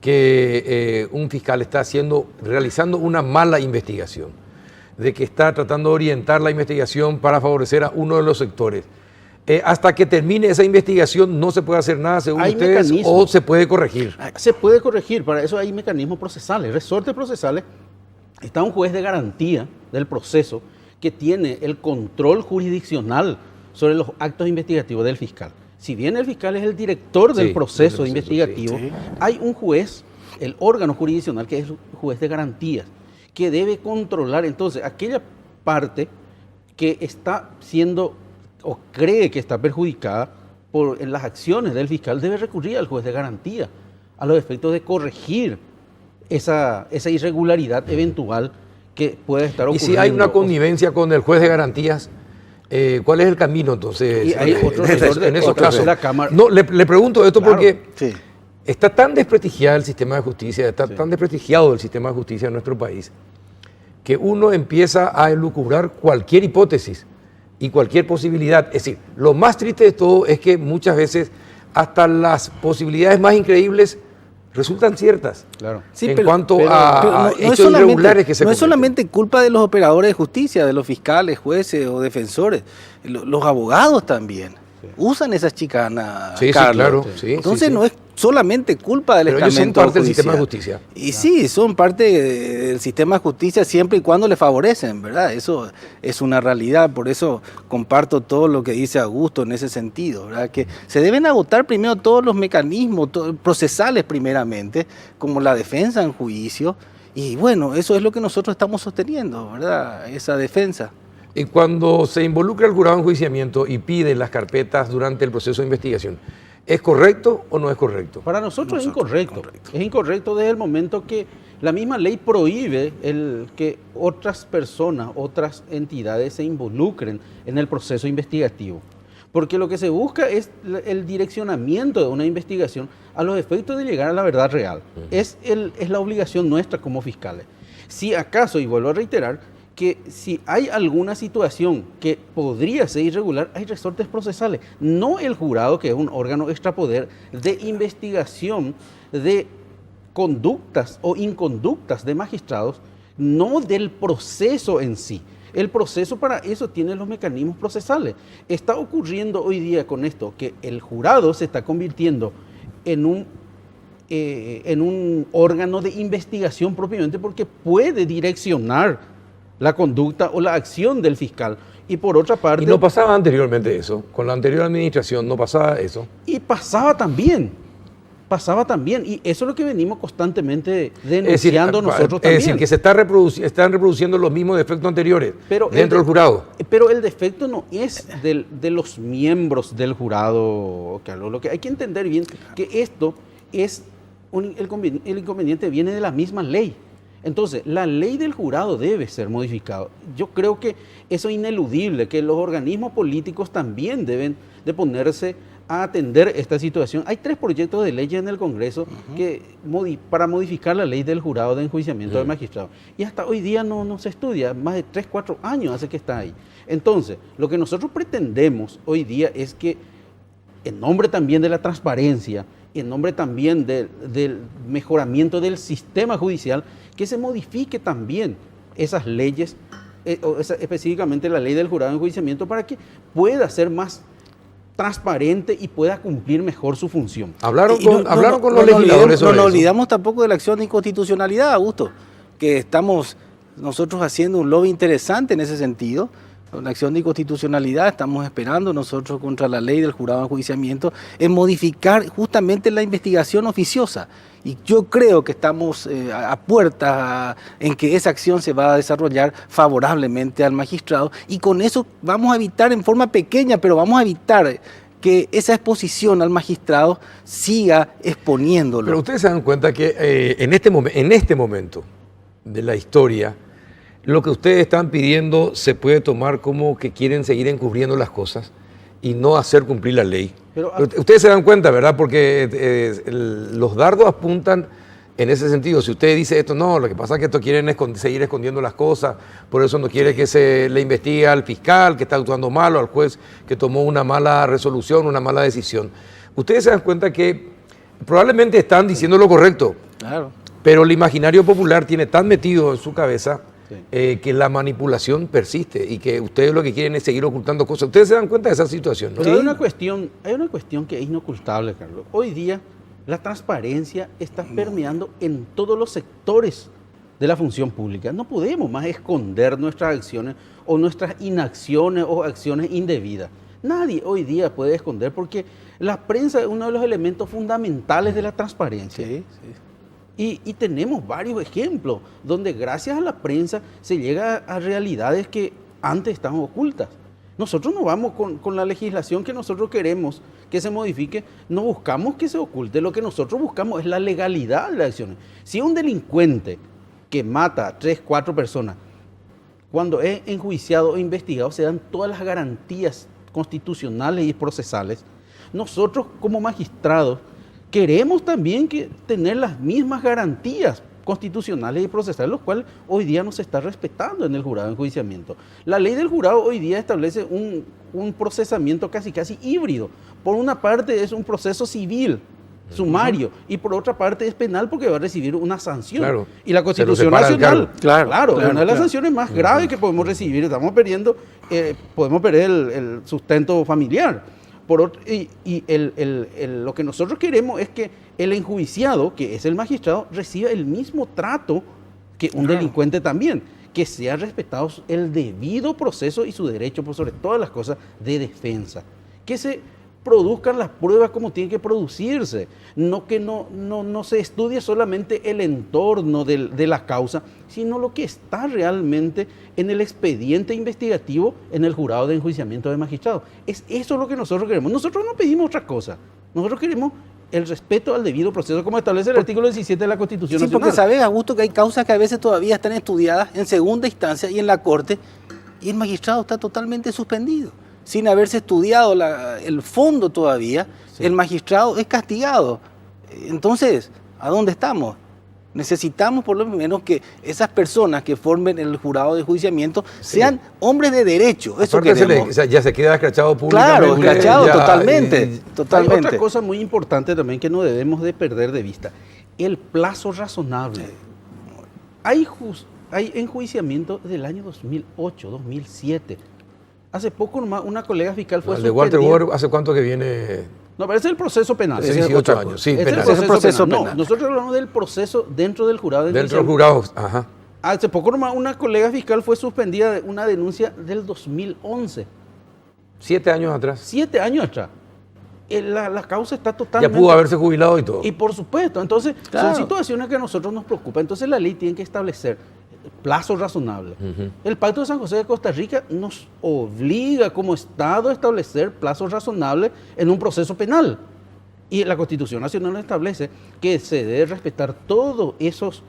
que un fiscal está realizando una mala investigación, de que está tratando de orientar la investigación para favorecer a uno de los sectores, hasta que termine esa investigación no se puede hacer nada según ustedes o se puede corregir. Se puede corregir, para eso hay mecanismos procesales, resortes procesales. Está un juez de garantía del proceso que tiene el control jurisdiccional sobre los actos investigativos del fiscal. Si bien el fiscal es el director del proceso investigativo, hay un juez el órgano jurisdiccional, que es el juez de garantías, que debe controlar entonces aquella parte que está siendo o cree que está perjudicada en las acciones del fiscal, debe recurrir al juez de garantía a los efectos de corregir esa irregularidad eventual que puede estar ocurriendo. Y si hay una connivencia con el juez de garantías, ¿cuál es el camino entonces? Y hay en esos casos. La Cámara. No, le pregunto esto Claro, porque Sí. está tan desprestigiado el sistema de justicia, está tan desprestigiado el sistema de justicia en nuestro país, que uno empieza a elucubrar cualquier hipótesis y cualquier posibilidad. Es decir, lo más triste de todo es que muchas veces hasta las posibilidades más increíbles resultan ciertas. Claro. Sí, en pero- cuanto pero a no es hechos solamente- irregulares que se No es cometen. solamente culpa de los operadores de justicia, de los fiscales, jueces o defensores, los abogados también usan esas chicanas, Sí, sí, Carlos. claro, sí, Entonces sí, sí. no es solamente culpa del Pero ellos son estamento parte del sistema de judicial. justicia. Y sí, son parte del sistema de justicia siempre y cuando le favorecen, ¿verdad? Eso es una realidad, por eso comparto todo lo que dice Augusto en ese sentido, ¿verdad? Que se deben agotar primero todos los mecanismos procesales primeramente, como la defensa en juicio, y bueno, eso es lo que nosotros estamos sosteniendo, ¿verdad? Esa defensa. Y cuando se involucra el jurado en enjuiciamiento y pide las carpetas durante el proceso de investigación, ¿es correcto o no es correcto? Para nosotros es incorrecto. Es incorrecto desde el momento que la misma ley prohíbe que otras personas, otras entidades se involucren en el proceso investigativo. Porque lo que se busca es el direccionamiento de una investigación a los efectos de llegar a la verdad real. Es la obligación nuestra como fiscales. Si acaso, y vuelvo a reiterar, que si hay alguna situación que podría ser irregular, hay resortes procesales. No el jurado, que es un órgano extrapoder de investigación de conductas o inconductas de magistrados, no del proceso en sí. El proceso para eso tiene los mecanismos procesales. Está ocurriendo hoy día con esto que el jurado se está convirtiendo en un órgano de investigación propiamente porque puede direccionar la conducta o la acción del fiscal. Y por otra parte... Y no pasaba anteriormente eso, con la anterior administración no pasaba eso. Y pasaba también, y eso es lo que venimos constantemente denunciando nosotros también. Es decir, que se están reproduciendo los mismos defectos anteriores Pero dentro del jurado. Pero el defecto no es de los miembros del jurado, Carlos. Lo que hay que entender bien que esto es el inconveniente viene de la misma ley. Entonces, la ley del jurado debe ser modificada. Yo creo que eso es ineludible, que los organismos políticos también deben de ponerse a atender esta situación. Hay 3 proyectos de ley en el Congreso para modificar la ley del jurado de enjuiciamiento de magistrados. Y hasta hoy día no se estudia, más de 3, 4 años hace que está ahí. Entonces, lo que nosotros pretendemos hoy día es que, en nombre también de la transparencia, en nombre también del mejoramiento del sistema judicial, que se modifique también esas leyes, específicamente la ley del jurado de enjuiciamiento, para que pueda ser más transparente y pueda cumplir mejor su función. Hablaron Y con los legisladores sobre No nos eso. olvidamos tampoco de la acción de inconstitucionalidad, Augusto, que estamos nosotros haciendo un lobby interesante en ese sentido. La acción de inconstitucionalidad estamos esperando nosotros contra la ley del jurado de enjuiciamiento en modificar justamente la investigación oficiosa. Y yo creo que estamos a puertas en que esa acción se va a desarrollar favorablemente al magistrado y con eso vamos a evitar en forma pequeña, pero vamos a evitar que esa exposición al magistrado siga exponiéndolo. Pero ustedes se dan cuenta que en este momento de la historia, lo que ustedes están pidiendo se puede tomar como que quieren seguir encubriendo las cosas y no hacer cumplir la ley. Pero ustedes se dan cuenta, ¿verdad? Porque los dardos apuntan en ese sentido. Si usted dice esto, no, lo que pasa es que esto quieren seguir escondiendo las cosas, por eso no quiere que se le investigue al fiscal que está actuando mal o al juez que tomó una mala resolución, una mala decisión. Ustedes se dan cuenta que probablemente están diciendo lo correcto, Claro. pero el imaginario popular tiene tan metido en su cabeza que la manipulación persiste y que ustedes lo que quieren es seguir ocultando cosas. Ustedes se dan cuenta de esa situación, ¿no? Pero hay una cuestión que es inocultable, Carlos. Hoy día la transparencia está permeando en todos los sectores de la función pública. No podemos más esconder nuestras acciones o nuestras inacciones o acciones indebidas. Nadie hoy día puede esconder porque la prensa es uno de los elementos fundamentales de la transparencia. Sí. Y tenemos varios ejemplos donde gracias a la prensa se llega a realidades que antes estaban ocultas. Nosotros no vamos con la legislación que nosotros queremos que se modifique, no buscamos que se oculte, lo que nosotros buscamos es la legalidad de las acciones. Si un delincuente que mata a 3, 4 personas, cuando es enjuiciado o investigado, se dan todas las garantías constitucionales y procesales, nosotros como magistrados queremos también tener las mismas garantías constitucionales y procesales, los cuales hoy día no se está respetando en el jurado de enjuiciamiento. La ley del jurado hoy día establece un procesamiento casi híbrido. Por una parte es un proceso civil, sumario, y por otra parte es penal porque va a recibir una sanción. Claro, y la Constitución Nacional, claro, una de las sanciones más graves que podemos recibir, estamos perdiendo, podemos perder el sustento familiar. Lo que nosotros queremos es que el enjuiciado, que es el magistrado, reciba el mismo trato que un delincuente también, que sea respetado el debido proceso y su derecho, por sobre todas las cosas, de defensa. Que se produzcan las pruebas como tienen que producirse, no que no se estudie solamente el entorno de la causa, sino lo que está realmente en el expediente investigativo en el jurado de enjuiciamiento de magistrados. Es eso lo que nosotros queremos. Nosotros no pedimos otra cosa. Nosotros queremos el respeto al debido proceso, como establece el artículo 17 de la Constitución Nacional. Sí, porque sabes, Augusto, que hay causas que a veces todavía están estudiadas en segunda instancia y en la Corte, y el magistrado está totalmente suspendido. Sin haberse estudiado el fondo todavía, el magistrado es castigado. Entonces, ¿a dónde estamos? Necesitamos por lo menos que esas personas que formen el jurado de enjuiciamiento sean hombres de derecho. Eso queremos. Ya se queda escrachado públicamente. Claro, escrachado totalmente. Hay otra cosa muy importante también que no debemos de perder de vista. El plazo razonable. Hay enjuiciamiento del año 2008, 2007. Hace poco una colega fiscal fue suspendida. ¿El de Walter Ward hace cuánto que viene? No, pero ese es el proceso penal. Hace 18 años, sí, penal. Es el proceso penal. No, nosotros hablamos del proceso dentro del jurado. Dentro del jurado, ajá. Hace poco una colega fiscal fue suspendida de una denuncia del 2011. 7 años atrás. 7 años atrás. La causa está totalmente... Ya pudo haberse jubilado y todo. Y por supuesto, entonces son situaciones que a nosotros nos preocupan. Entonces la ley tiene que establecer plazo razonable. El Pacto de San José de Costa Rica nos obliga como Estado a establecer plazos razonables en un proceso penal. Y la Constitución Nacional establece que se debe respetar todos esos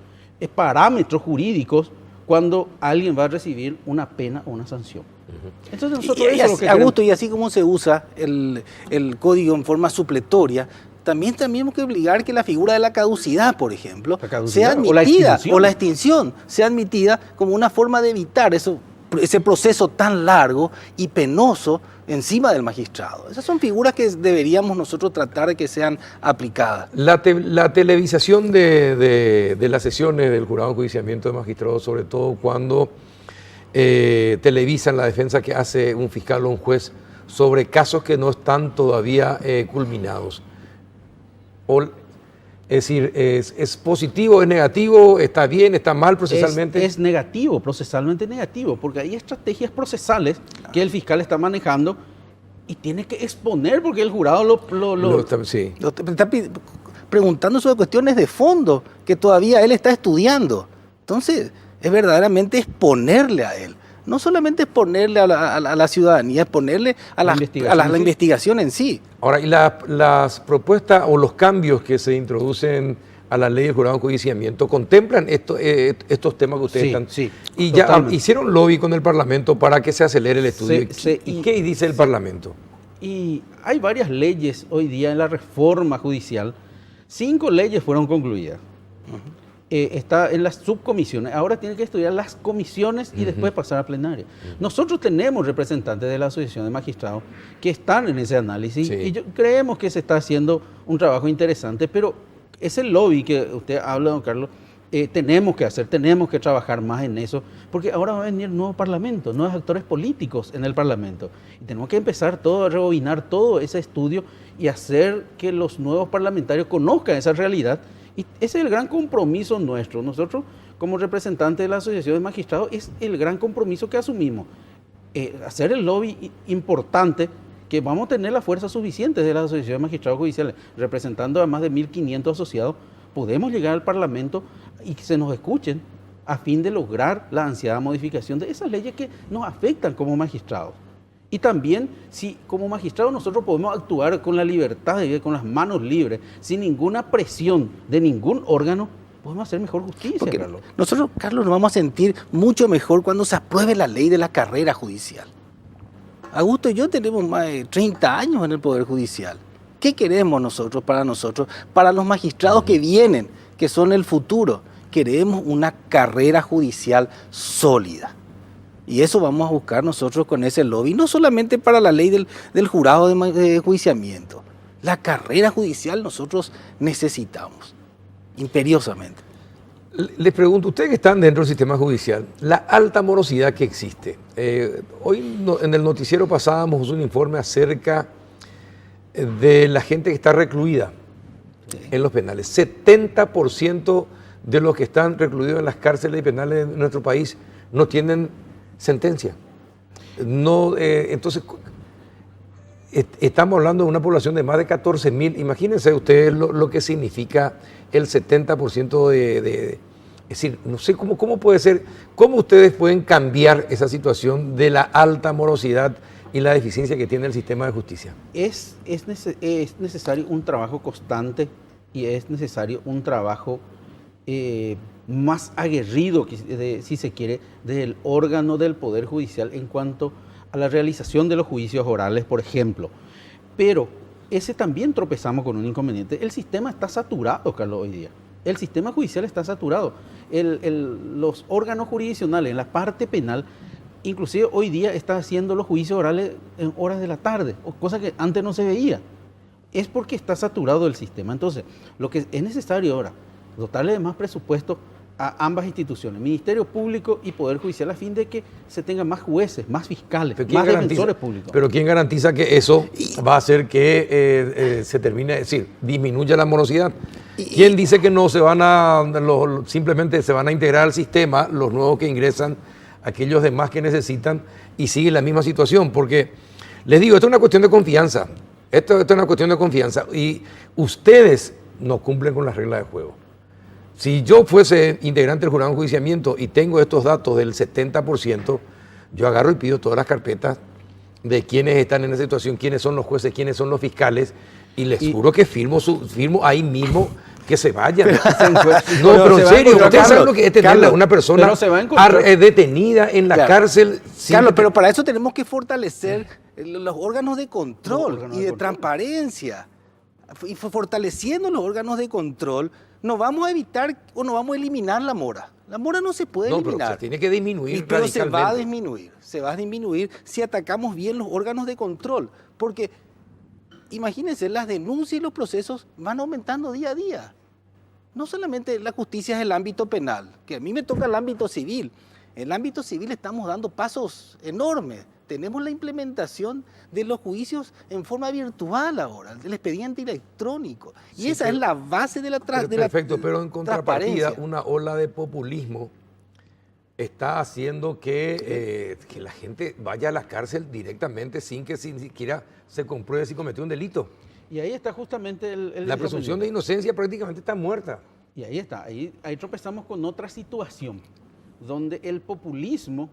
parámetros jurídicos cuando alguien va a recibir una pena o una sanción. Entonces nosotros eso es lo que Augusto, y así como se usa el código en forma supletoria, también tenemos que obligar que la figura de la caducidad, por ejemplo, sea admitida, o la extinción sea admitida como una forma de evitar ese proceso tan largo y penoso encima del magistrado. Esas son figuras que deberíamos nosotros tratar de que sean aplicadas. La televisación de las sesiones del jurado de enjuiciamiento de magistrados, sobre todo cuando televisan la defensa que hace un fiscal o un juez sobre casos que no están todavía culminados. Es decir, ¿es positivo, es negativo, está bien, está mal procesalmente? Es negativo, procesalmente negativo, porque hay estrategias procesales que el fiscal está manejando y tiene que exponer porque el jurado está preguntando sobre cuestiones de fondo que todavía él está estudiando. Entonces, es verdaderamente exponerle a él. No solamente exponerle a la ciudadanía, exponerle a la investigación en sí. Ahora, ¿y las propuestas o los cambios que se introducen a la ley del jurado de enjuiciamiento contemplan estos temas que ustedes están? Sí, y totalmente. Ya hicieron lobby con el Parlamento para que se acelere el estudio. ¿Y qué dice el Parlamento? Y hay varias leyes hoy día en la reforma judicial. 5 leyes fueron concluidas. Está en las subcomisiones. Ahora tiene que estudiar las comisiones y después pasar a plenaria. Nosotros tenemos representantes de la Asociación de Magistrados que están en ese análisis y creemos que se está haciendo un trabajo interesante, pero ese lobby que usted habla, don Carlos, tenemos que trabajar más en eso, porque ahora va a venir nuevo parlamento, nuevos actores políticos en el parlamento. Y tenemos que empezar a rebobinar todo ese estudio y hacer que los nuevos parlamentarios conozcan esa realidad. Y ese es el gran compromiso nuestro. Nosotros, como representantes de la Asociación de Magistrados, es el gran compromiso que asumimos. Hacer el lobby importante, que vamos a tener la fuerza suficiente de la Asociación de Magistrados Judiciales, representando a más de 1.500 asociados, podemos llegar al Parlamento y que se nos escuchen a fin de lograr la ansiada modificación de esas leyes que nos afectan como magistrados. Y también, si como magistrados nosotros podemos actuar con la libertad de vida, con las manos libres, sin ninguna presión de ningún órgano, podemos hacer mejor justicia, Porque Carlos. nosotros, Carlos, nos vamos a sentir mucho mejor cuando se apruebe la ley de la carrera judicial. Augusto y yo tenemos más de 30 años en el Poder Judicial. ¿Qué queremos nosotros, para los magistrados que vienen, que son el futuro? Queremos una carrera judicial sólida. Y eso vamos a buscar nosotros con ese lobby, no solamente para la ley del jurado de enjuiciamiento. La carrera judicial nosotros necesitamos, imperiosamente. Les pregunto, ustedes que están dentro del sistema judicial, la alta morosidad que existe. Hoy en el noticiero pasábamos un informe acerca de la gente que está recluida en los penales. 70% de los que están recluidos en las cárceles y penales de nuestro país no tienen sentencia. No, entonces, estamos hablando de una población de más de 14.000. Imagínense ustedes lo que significa el 70% es decir, no sé cómo puede ser, cómo ustedes pueden cambiar esa situación de la alta morosidad y la deficiencia que tiene el sistema de justicia. Es necesario un trabajo constante y es necesario un trabajo más aguerrido, si se quiere, del órgano del Poder Judicial en cuanto a la realización de los juicios orales, por ejemplo. Pero ese también tropezamos con un inconveniente. El sistema está saturado, Carlos, hoy día. El sistema judicial está saturado. Los órganos jurisdiccionales en la parte penal, inclusive hoy día está haciendo los juicios orales en horas de la tarde, cosa que antes no se veía. Es porque está saturado el sistema. Entonces, lo que es necesario ahora, dotarle de más presupuesto a ambas instituciones, Ministerio Público y Poder Judicial, a fin de que se tengan más jueces, más fiscales, más defensores públicos. Pero ¿quién garantiza que eso va a hacer que se termine, es decir, disminuya la morosidad? ¿Quién dice que no se van simplemente se van a integrar al sistema los nuevos que ingresan, aquellos demás que necesitan, y sigue la misma situación? Porque, les digo, esto es una cuestión de confianza. Esto es una cuestión de confianza. Y ustedes no cumplen con las reglas de juego. Si yo fuese integrante del jurado de enjuiciamiento y tengo estos datos del 70%, yo agarro y pido todas las carpetas de quienes están en esa situación, quiénes son los jueces, quiénes son los fiscales, y les juro que firmo ahí mismo que se vayan. No, pero en serio, ustedes saben lo que es tener una persona detenida en la cárcel. Carlos, pero para eso tenemos que fortalecer los órganos de control y de transparencia. Y fortaleciendo los órganos de control, no vamos a evitar o no vamos a eliminar la mora. La mora no se puede eliminar. Pero se tiene que disminuir pero radicalmente. Se va a disminuir si atacamos bien los órganos de control. Porque, imagínense, las denuncias y los procesos van aumentando día a día. No solamente la justicia es el ámbito penal, que a mí me toca el ámbito civil. En el ámbito civil estamos dando pasos enormes. Tenemos la implementación de los juicios en forma virtual ahora, del expediente electrónico. Y sí, esa es la base de la transparencia. Perfecto, pero en contrapartida, una ola de populismo está haciendo que la gente vaya a la cárcel directamente sin que siquiera se compruebe si cometió un delito. Y ahí está justamente la presunción de inocencia prácticamente está muerta. Y ahí está, ahí tropezamos con otra situación, donde el populismo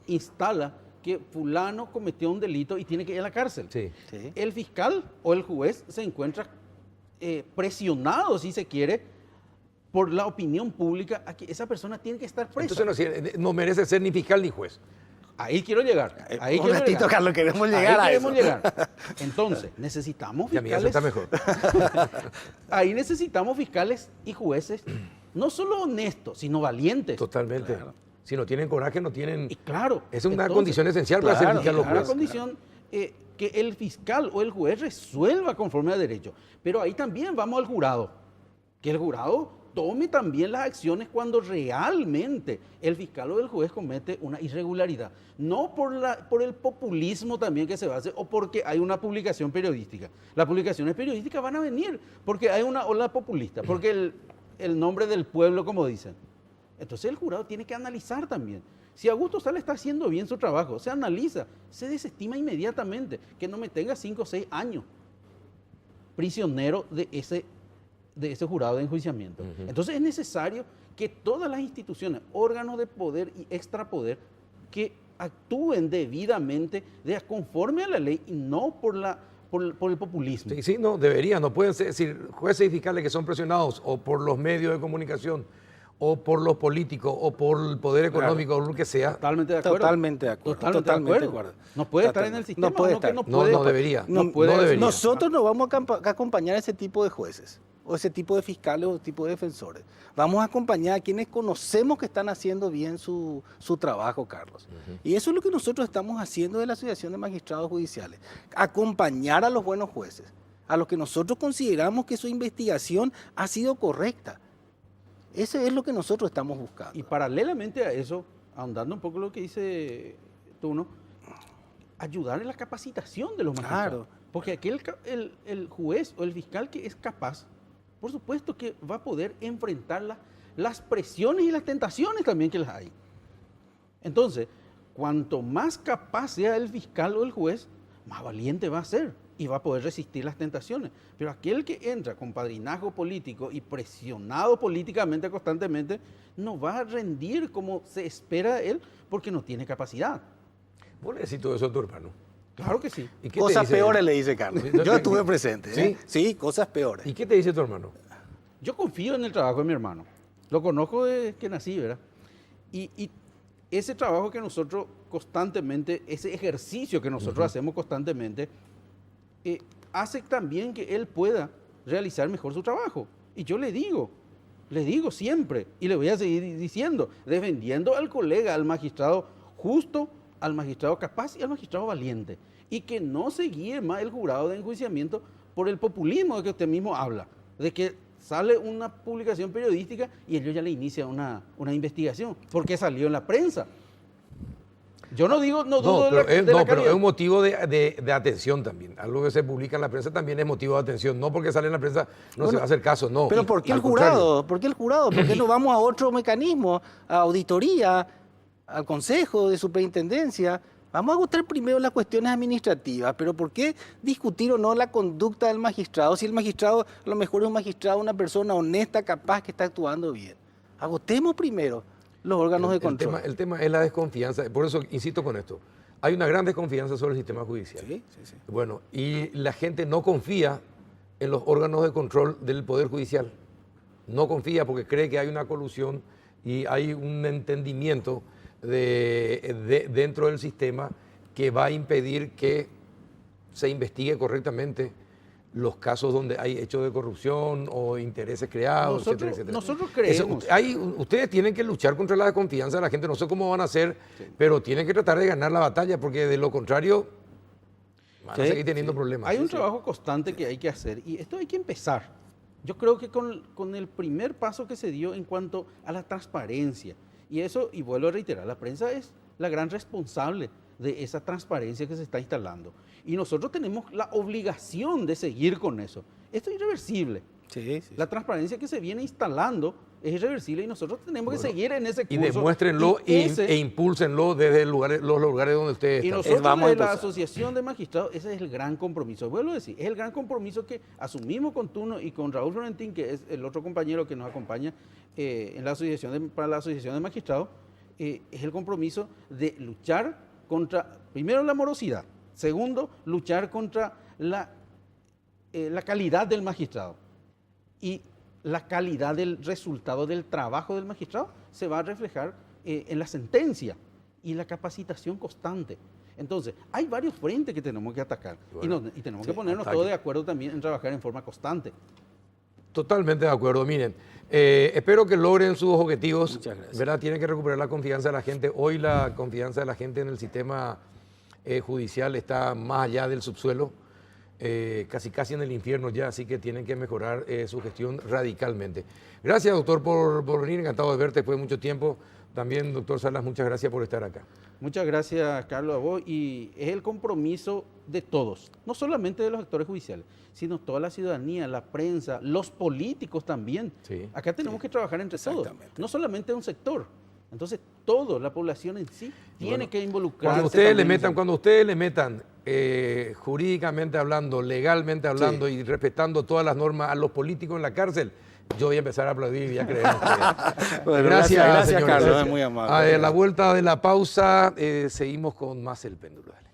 instala que fulano cometió un delito y tiene que ir a la cárcel. Sí. Sí. El fiscal o el juez se encuentra presionado, si se quiere, por la opinión pública, a que esa persona tiene que estar presa. Entonces no merece ser ni fiscal ni juez. Ahí quiero llegar. Un ratito, Carlos, queremos llegar a eso. Entonces, necesitamos fiscales. Eso está mejor. Ahí necesitamos fiscales y jueces, no solo honestos, sino valientes. Totalmente. Claro. Si no tienen coraje, no tienen... Y claro. Es una condición esencial para ser fiscal o juez. Es una condición que el fiscal o el juez resuelva conforme a derecho. Pero ahí también vamos al jurado. Que el jurado tome también las acciones cuando realmente el fiscal o el juez comete una irregularidad. No por el populismo también que se va a hacer o porque hay una publicación periodística. Las publicaciones periodísticas van a venir porque hay una ola populista, porque el nombre del pueblo, como dicen. Entonces el jurado tiene que analizar también. Si Augusto Salas está haciendo bien su trabajo, se analiza, se desestima inmediatamente, que no me tenga 5 o 6 años prisionero de de ese jurado de enjuiciamiento. Entonces es necesario que todas las instituciones, órganos de poder y extrapoder, que actúen debidamente conforme a la ley y no por el populismo. Sí, no, debería, no pueden ser, es decir, jueces y fiscales que son presionados o por los medios de comunicación o por los políticos o por el poder económico o lo que sea. Totalmente de acuerdo. Totalmente de acuerdo. Totalmente de acuerdo. No puede estar en el sistema. No puede estar. No debería. No debería. Nosotros no vamos a acompañar a ese tipo de jueces, o ese tipo de fiscales, o ese tipo de defensores. Vamos a acompañar a quienes conocemos que están haciendo bien su trabajo, Carlos. Y eso es lo que nosotros estamos haciendo de la Asociación de Magistrados Judiciales. Acompañar a los buenos jueces, a los que nosotros consideramos que su investigación ha sido correcta. Eso es lo que nosotros estamos buscando. Y paralelamente a eso, ahondando un poco lo que dice Tuno, ayudar en la capacitación de los magistrados. Claro. Porque el juez o el fiscal que es capaz, por supuesto que va a poder enfrentar las presiones y las tentaciones también que las hay. Entonces, cuanto más capaz sea el fiscal o el juez, más valiente va a ser y va a poder resistir las tentaciones. Pero aquel que entra con padrinazgo político y presionado políticamente constantemente, no va a rendir como se espera de él porque no tiene capacidad. ¿Vos le decís todo eso a tu hermano? Claro que sí. ¿Y qué te Cosas dice peores él? le dice Carlos. Sí, Yo estuve presente. ¿Sí? Sí, cosas peores. ¿Y qué te dice tu hermano? Yo confío en el trabajo de mi hermano. Lo conozco desde que nací, ¿verdad? Y ese trabajo que nosotros constantemente, ese ejercicio que nosotros hacemos constantemente, hace también que él pueda realizar mejor su trabajo. Y yo le digo siempre, y le voy a seguir diciendo, defendiendo al colega, al magistrado justo, al magistrado capaz y al magistrado valiente. Y que no se guíe más el jurado de enjuiciamiento por el populismo de que usted mismo habla, de que sale una publicación periodística y ellos ya le inician una investigación, porque salió en la prensa. Yo no digo, no dudo pero de la pero calidad. es un motivo de atención también. Algo que se publica en la prensa también es motivo de atención. No porque sale en la prensa no se va a hacer caso, no. Pero ¿por qué el Al contrario. jurado? ¿Por qué el jurado? ¿Por qué no vamos a otro mecanismo, a auditoría, al consejo de superintendencia? Vamos a agotar primero las cuestiones administrativas, pero ¿por qué discutir o no la conducta del magistrado? Si el magistrado, a lo mejor es un magistrado, una persona honesta, capaz, que está actuando bien. Agotemos primero los órganos de control. El tema es la desconfianza. Por eso insisto con esto. Hay una gran desconfianza sobre el sistema judicial. Sí. Bueno, y la gente no confía en los órganos de control del Poder Judicial. No confía porque cree que hay una colusión y hay un entendimiento dentro del sistema que va a impedir que se investigue correctamente los casos donde hay hechos de corrupción o intereses creados, etcétera, etcétera. Nosotros creemos. Ustedes tienen que luchar contra la desconfianza de la gente, no sé cómo van a hacer, pero tienen que tratar de ganar la batalla, porque de lo contrario van a seguir teniendo problemas. Hay un trabajo constante que hay que hacer y esto hay que empezar. Yo creo que con el primer paso que se dio en cuanto a la transparencia, y eso, y vuelvo a reiterar, la prensa es la gran responsable de esa transparencia que se está instalando. Y nosotros tenemos la obligación de seguir con eso. Esto es irreversible. Sí. La transparencia que se viene instalando es irreversible y nosotros tenemos que seguir en ese curso. Y demuéstrenlo e impúlsenlo desde los lugares donde ustedes y están. nosotros desde la Asociación de Magistrados, ese es el gran compromiso. Vuelvo a decir, es el gran compromiso que asumimos con Tuno y con Raúl Florentín, que es el otro compañero que nos acompaña para la Asociación de Magistrados, es el compromiso de luchar contra, primero, la morosidad, segundo, luchar contra la calidad del magistrado. Y la calidad del resultado del trabajo del magistrado se va a reflejar en la sentencia y la capacitación constante. Entonces, hay varios frentes que tenemos que atacar. Bueno, y tenemos que ponernos todos de acuerdo también en trabajar en forma constante. Totalmente de acuerdo. Miren, espero que logren sus objetivos. Muchas gracias. ¿Verdad? Tienen que recuperar la confianza de la gente. Hoy la confianza de la gente en el sistema judicial está más allá del subsuelo. Casi en el infierno ya, así que tienen que mejorar su gestión radicalmente. Gracias, doctor, por venir, encantado de verte después de mucho tiempo. También, doctor Salas, muchas gracias por estar acá. Muchas gracias, Carlos, a vos, y es el compromiso de todos, no solamente de los actores judiciales, sino toda la ciudadanía, la prensa, los políticos también. Sí. Acá tenemos que trabajar entre todos, no solamente un sector. Entonces, toda la población en sí tiene que involucrarse. Cuando ustedes le metan jurídicamente hablando, legalmente hablando y respetando todas las normas a los políticos en la cárcel, yo voy a empezar a aplaudir y ya creemos que... Bueno, gracias, señores. Carlos, Gracias. es muy amable. A la vuelta de la pausa, seguimos con más El Péndulo. Dale.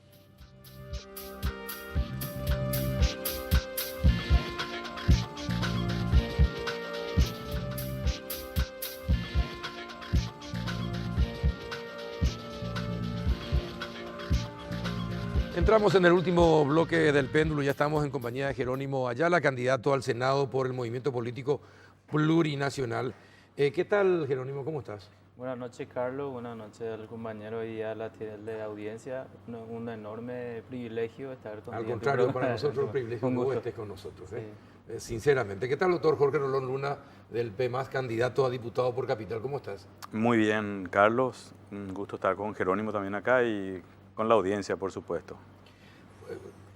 Entramos en el último bloque del Péndulo, ya estamos en compañía de Jerónimo Ayala, candidato al Senado por el Movimiento Político Plurinacional. ¿Qué tal, Jerónimo? ¿Cómo estás? Buenas noches, Carlos. Buenas noches al compañero y a la audiencia. Un enorme privilegio estar contigo. Al contrario, para nosotros es un privilegio que vos estés con nosotros. Sinceramente. ¿Qué tal, doctor Jorge Rolón Luna, del PMAS, candidato a diputado por Capital? ¿Cómo estás? Muy bien, Carlos. Un gusto estar con Jerónimo también acá y con la audiencia, por supuesto.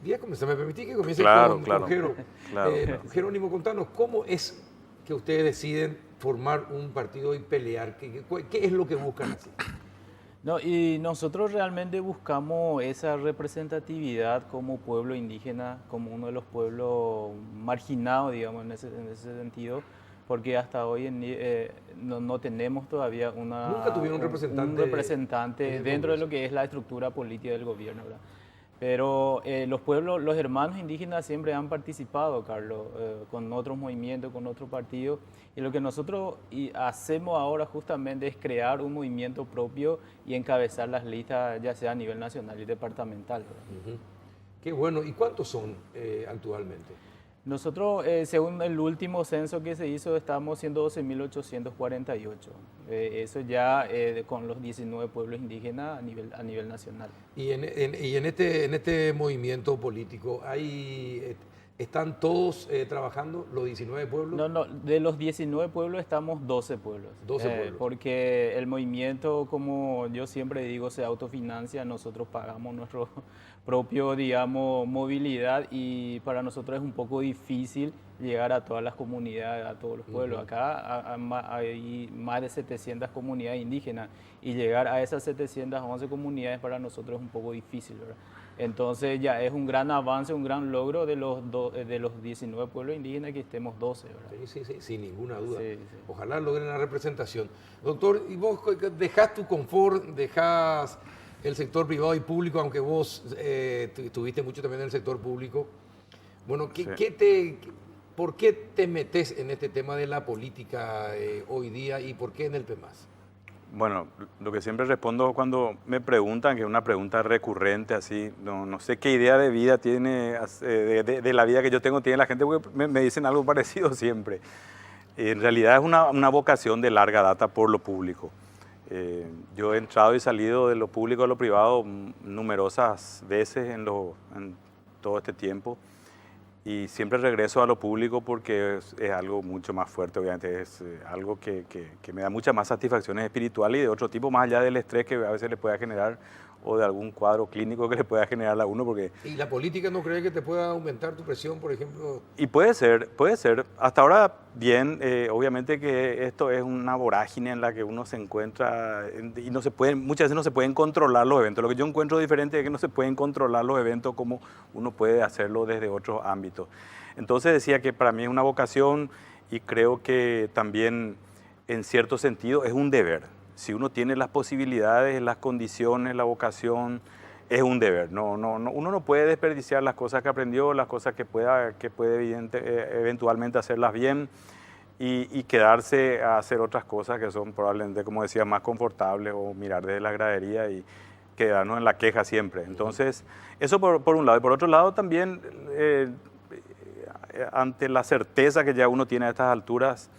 ¿Me permitís que comience claro, con Jero? Claro. Jerónimo, contanos, ¿cómo es que ustedes deciden formar un partido y pelear? ¿Qué es lo que buscan así? No, y nosotros realmente buscamos esa representatividad como pueblo indígena, como uno de los pueblos marginados, digamos, en ese sentido, porque hasta hoy no tenemos todavía Nunca tuvieron un representante dentro de lo que es la estructura política del gobierno, ¿verdad? Pero los pueblos, los hermanos indígenas siempre han participado, Carlos, con otros movimientos, con otros partidos. Y lo que nosotros hacemos ahora justamente es crear un movimiento propio y encabezar las listas, ya sea a nivel nacional y departamental. Qué bueno. ¿Y cuántos son actualmente? Nosotros, según el último censo que se hizo, estamos siendo 12.848. Eso ya con los 19 pueblos indígenas a nivel nacional. Y en este movimiento político, ¿están todos trabajando, los 19 pueblos? No, de los 19 pueblos estamos 12 pueblos. 12 pueblos. Porque el movimiento, como yo siempre digo, se autofinancia, nosotros pagamos nuestro propio, digamos, movilidad y para nosotros es un poco difícil llegar a todas las comunidades, a todos los pueblos. Acá hay más de 700 comunidades indígenas y llegar a esas 711 comunidades para nosotros es un poco difícil, ¿verdad? Entonces ya es un gran avance, un gran logro de los 19 pueblos indígenas que estemos 12, ¿verdad? Sí, sin ninguna duda. Sí. Ojalá logren la representación. Doctor, ¿y vos dejás tu confort, dejás el sector privado y público, aunque vos estuviste mucho también en el sector público? Bueno, ¿por qué te metes en este tema de la política hoy día y por qué en el PMAS? Bueno, lo que siempre respondo cuando me preguntan, que es una pregunta recurrente así, no sé qué idea de vida tiene, de la vida que yo tengo, tiene la gente, porque me dicen algo parecido siempre. En realidad es una vocación de larga data por lo público. Yo he entrado y salido de lo público a lo privado numerosas veces en todo este tiempo. Y siempre regreso a lo público porque es algo mucho más fuerte, obviamente, es algo que me da muchas más satisfacciones espirituales y de otro tipo, más allá del estrés que a veces le pueda generar o de algún cuadro clínico que le pueda generar a uno. Porque... ¿Y la política no cree que te pueda aumentar tu presión, por ejemplo? Y puede ser. Hasta ahora, bien, obviamente que esto es una vorágine en la que uno se encuentra y muchas veces no se pueden controlar los eventos. Lo que yo encuentro diferente es que no se pueden controlar los eventos como uno puede hacerlo desde otros ámbitos. Entonces decía que para mí es una vocación y creo que también en cierto sentido es un deber. Si uno tiene las posibilidades, las condiciones, la vocación, es un deber. Uno no puede desperdiciar las cosas que aprendió, las cosas que puede eventualmente hacerlas bien y quedarse a hacer otras cosas que son probablemente, como decía, más confortables o mirar desde la gradería y quedarnos en la queja siempre. Entonces, eso por un lado. Y por otro lado también, ante la certeza que ya uno tiene a estas alturas,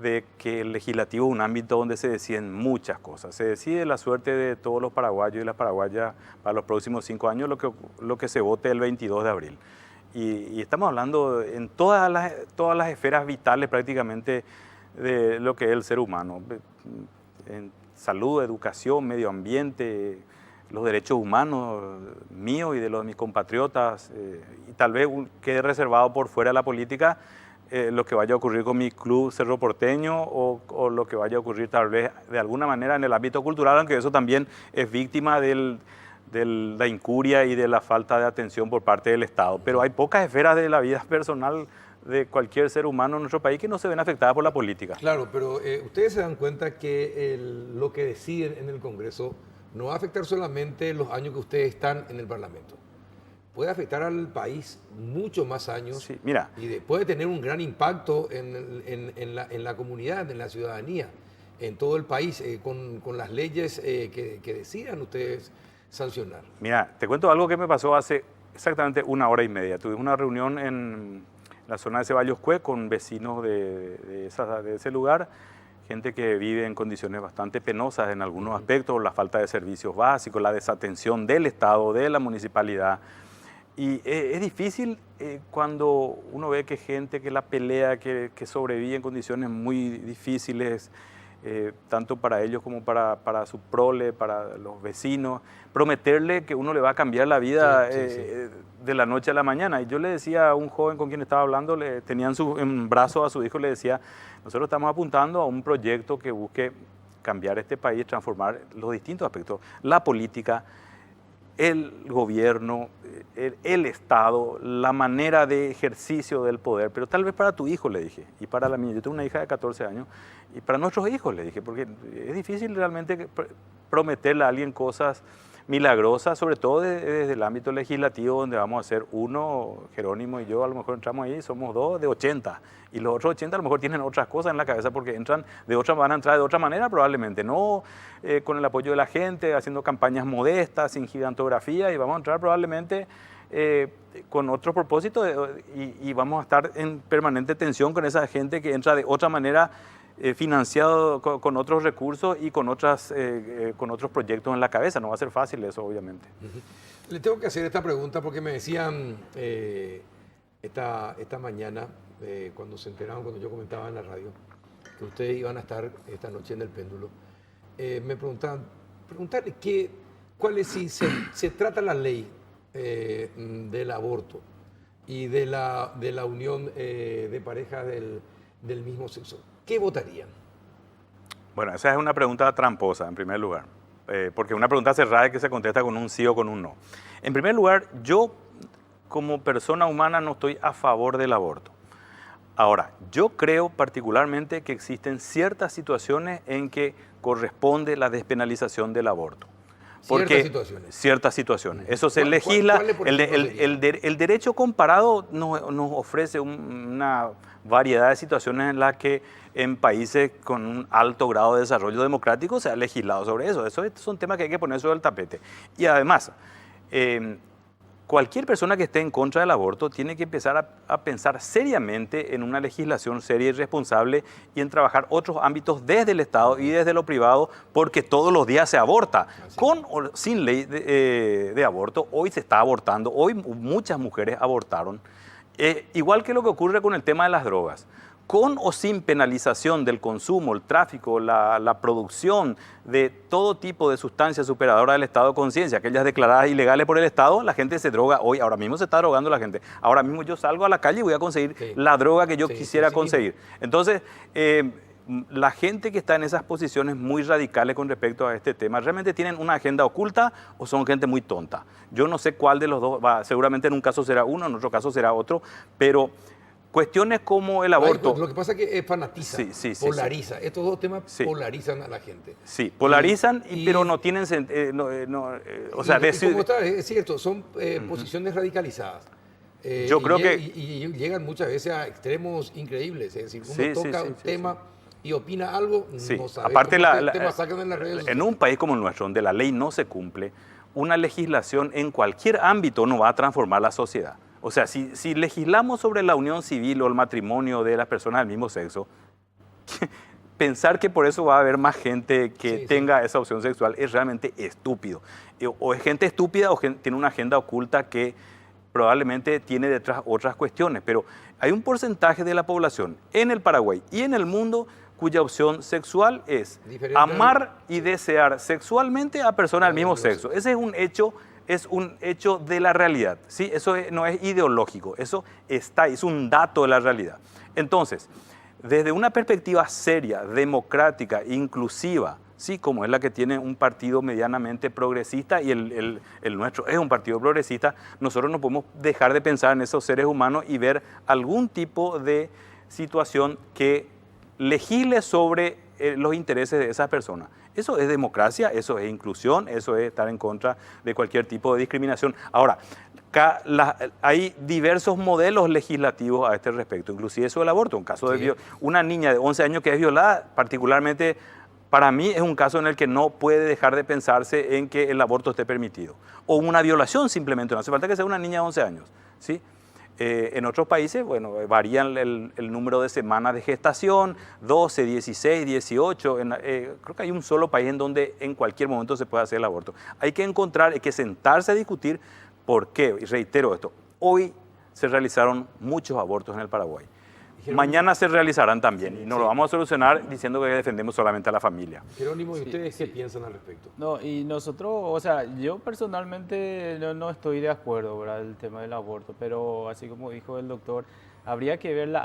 de que el legislativo es un ámbito donde se deciden muchas cosas. Se decide la suerte de todos los paraguayos y las paraguayas para los próximos 5 años, lo que se vote el 22 de abril. Y estamos hablando en todas las esferas vitales prácticamente de lo que es el ser humano. En salud, educación, medio ambiente, los derechos humanos míos y de los de mis compatriotas, y tal vez quede reservado por fuera de la política, lo que vaya a ocurrir con mi club Cerro Porteño o lo que vaya a ocurrir tal vez de alguna manera en el ámbito cultural, aunque eso también es víctima de la incuria y de la falta de atención por parte del Estado. Pero hay pocas esferas de la vida personal de cualquier ser humano en nuestro país que no se ven afectadas por la política. Claro, pero ustedes se dan cuenta que lo que deciden en el Congreso no va a afectar solamente los años que ustedes están en el Parlamento. Puede afectar al país muchos más años, Sí, mira. y puede tener un gran impacto en la comunidad, en la ciudadanía, en todo el país, con las leyes que decidan ustedes sancionar. Mira, te cuento algo que me pasó hace exactamente 1 hora y media. Tuve una reunión en la zona de Ceballos Cue con vecinos de ese lugar, gente que vive en condiciones bastante penosas en algunos aspectos, la falta de servicios básicos, la desatención del Estado, de la municipalidad. Y es difícil cuando uno ve que gente que la pelea, que sobrevive en condiciones muy difíciles, tanto para ellos como para su prole, para los vecinos, prometerle que uno le va a cambiar la vida de la noche a la mañana. Y yo le decía a un joven con quien estaba hablando, tenía en brazo a su hijo, le decía, nosotros estamos apuntando a un proyecto que busque cambiar este país, transformar los distintos aspectos, la política, el gobierno, el Estado, la manera de ejercicio del poder, pero tal vez para tu hijo, le dije, y para la mía. Yo tengo una hija de 14 años, y para nuestros hijos, le dije, porque es difícil realmente prometerle a alguien cosas milagrosas, sobre todo desde el ámbito legislativo, donde vamos a ser uno, Jerónimo y yo, a lo mejor entramos ahí, somos 2 de 80, y los otros 80 a lo mejor tienen otras cosas en la cabeza porque van a entrar de otra manera probablemente, no con el apoyo de la gente, haciendo campañas modestas, sin gigantografía, y vamos a entrar probablemente con otros propósitos y vamos a estar en permanente tensión con esa gente que entra de otra manera, financiado con otros recursos y con otros proyectos en la cabeza. No va a ser fácil eso, obviamente. Le tengo que hacer esta pregunta porque me decían esta mañana, cuando se enteraron, cuando yo comentaba en la radio, que ustedes iban a estar esta noche en el péndulo. Me preguntarle cuál es, si se trata la ley del aborto y de la unión de parejas del mismo sexo, ¿qué votarían? Bueno, esa es una pregunta tramposa, en primer lugar, porque una pregunta cerrada que se contesta con un sí o con un no. En primer lugar, yo como persona humana no estoy a favor del aborto. Ahora, yo creo particularmente que existen ciertas situaciones en que corresponde la despenalización del aborto. Ciertas situaciones. Eso se legisla. El derecho comparado nos ofrece una variedad de situaciones en las que en países con un alto grado de desarrollo democrático se ha legislado sobre eso. Eso son temas que hay que poner sobre el tapete. Y además, cualquier persona que esté en contra del aborto tiene que empezar a pensar seriamente en una legislación seria y responsable y en trabajar otros ámbitos desde el Estado y desde lo privado, porque todos los días se aborta. Con o sin ley de aborto, hoy se está abortando, hoy muchas mujeres abortaron. Igual que lo que ocurre con el tema de las drogas. Con o sin penalización del consumo, el tráfico, la producción de todo tipo de sustancias superadoras del estado de conciencia, aquellas declaradas ilegales por el Estado, la gente se droga hoy. Ahora mismo se está drogando la gente. Ahora mismo yo salgo a la calle y voy a conseguir la droga que yo quisiera conseguir. Entonces, la gente que está en esas posiciones muy radicales con respecto a este tema, ¿realmente tienen una agenda oculta o son gente muy tonta? Yo no sé cuál de los dos va. Seguramente en un caso será uno, en otro caso será otro, pero cuestiones como el aborto. Lo que pasa es que fanatiza, polariza. Sí. Estos dos temas polarizan a la gente. Sí, polarizan, pero no tienen sentido. Es cierto, son posiciones radicalizadas. Yo creo que. Y llegan muchas veces a extremos increíbles. Es decir, uno toca un tema y opina algo, no sabe. Aparte, el tema sacan en las redes sociales. En un país como el nuestro, donde la ley no se cumple, una legislación en cualquier ámbito no va a transformar la sociedad. O sea, si legislamos sobre la unión civil o el matrimonio de las personas del mismo sexo, pensar que por eso va a haber más gente que tenga esa opción sexual es realmente estúpido. O es gente estúpida o tiene una agenda oculta que probablemente tiene detrás otras cuestiones. Pero hay un porcentaje de la población en el Paraguay y en el mundo cuya opción sexual es amar y desear sexualmente a personas del mismo sexo. Ese es un hecho de la realidad, ¿sí? Eso no es ideológico, eso es un dato de la realidad. Entonces, desde una perspectiva seria, democrática, inclusiva, sí, como es la que tiene un partido medianamente progresista y el nuestro es un partido progresista, nosotros no podemos dejar de pensar en esos seres humanos y ver algún tipo de situación que legisle sobre los intereses de esas personas. Eso es democracia, eso es inclusión, eso es estar en contra de cualquier tipo de discriminación. Ahora, hay diversos modelos legislativos a este respecto, inclusive eso del aborto. Un caso de una niña de 11 años que es violada, particularmente para mí es un caso en el que no puede dejar de pensarse en que el aborto esté permitido. O una violación simplemente, no hace falta que sea una niña de 11 años, ¿sí? En otros países, bueno, varían el número de semanas de gestación, 12, 16, 18. Creo que hay un solo país en donde en cualquier momento se puede hacer el aborto. Hay que sentarse a discutir por qué. Y reitero esto, hoy se realizaron muchos abortos en el Paraguay. Mañana se realizarán también y no lo vamos a solucionar diciendo que defendemos solamente a la familia. Jerónimo, ¿y ustedes qué piensan al respecto? No, y nosotros, o sea, yo personalmente no estoy de acuerdo, ¿verdad?, el tema del aborto, pero así como dijo el doctor, habría que ver la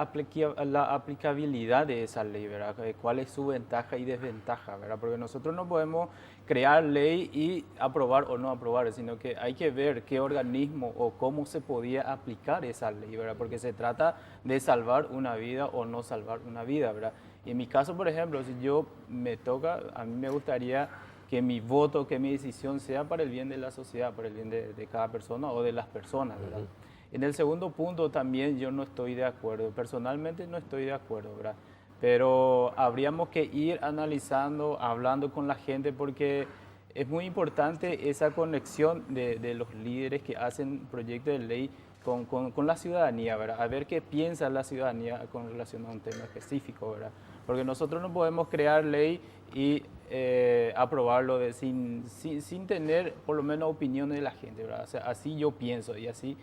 aplicabilidad de esa ley, ¿verdad? ¿Cuál es su ventaja y desventaja, ¿verdad? Porque nosotros no podemos crear ley y aprobar o no aprobar, sino que hay que ver qué organismo o cómo se podía aplicar esa ley, ¿verdad? Porque se trata de salvar una vida o no salvar una vida, ¿verdad? Y en mi caso, por ejemplo, si yo me toca, a mí me gustaría que mi voto, que mi decisión sea para el bien de la sociedad, para el bien de cada persona o de las personas, ¿verdad? En el segundo punto también yo no estoy de acuerdo, personalmente no estoy de acuerdo, ¿verdad? Pero habríamos que ir analizando, hablando con la gente, porque es muy importante esa conexión de los líderes que hacen proyectos de ley con la ciudadanía, ¿verdad? A ver qué piensa la ciudadanía con relación a un tema específico, ¿verdad? Porque nosotros no podemos crear ley y aprobarlo sin tener por lo menos opiniones de la gente, ¿verdad? O sea, así yo pienso y así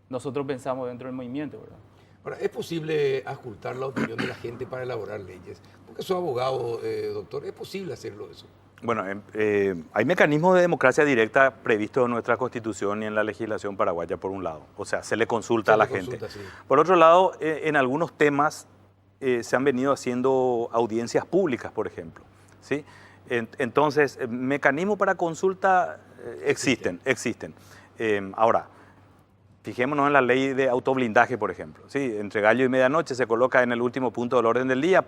nosotros pensamos dentro del movimiento, ¿verdad? Ahora, ¿es posible auscultar la opinión de la gente para elaborar leyes? Porque soy abogado, doctor, ¿es posible hacerlo eso? Bueno, hay mecanismos de democracia directa previstos en nuestra Constitución y en la legislación paraguaya, por un lado. O sea, se le consulta a la gente. Sí. Por otro lado, en algunos temas se han venido haciendo audiencias públicas, por ejemplo, ¿sí? Entonces, mecanismos para consulta existen. Ahora, fijémonos en la ley de autoblindaje, por ejemplo. ¿Sí? Entre gallo y medianoche se coloca en el último punto del orden del día,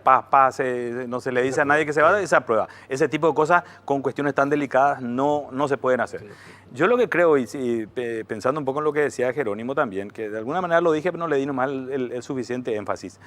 no se le dice a nadie que se va y se aprueba. Ese tipo de cosas con cuestiones tan delicadas no se pueden hacer. Yo lo que creo, y pensando un poco en lo que decía Jerónimo también, que de alguna manera lo dije, pero no le di nomás el suficiente énfasis.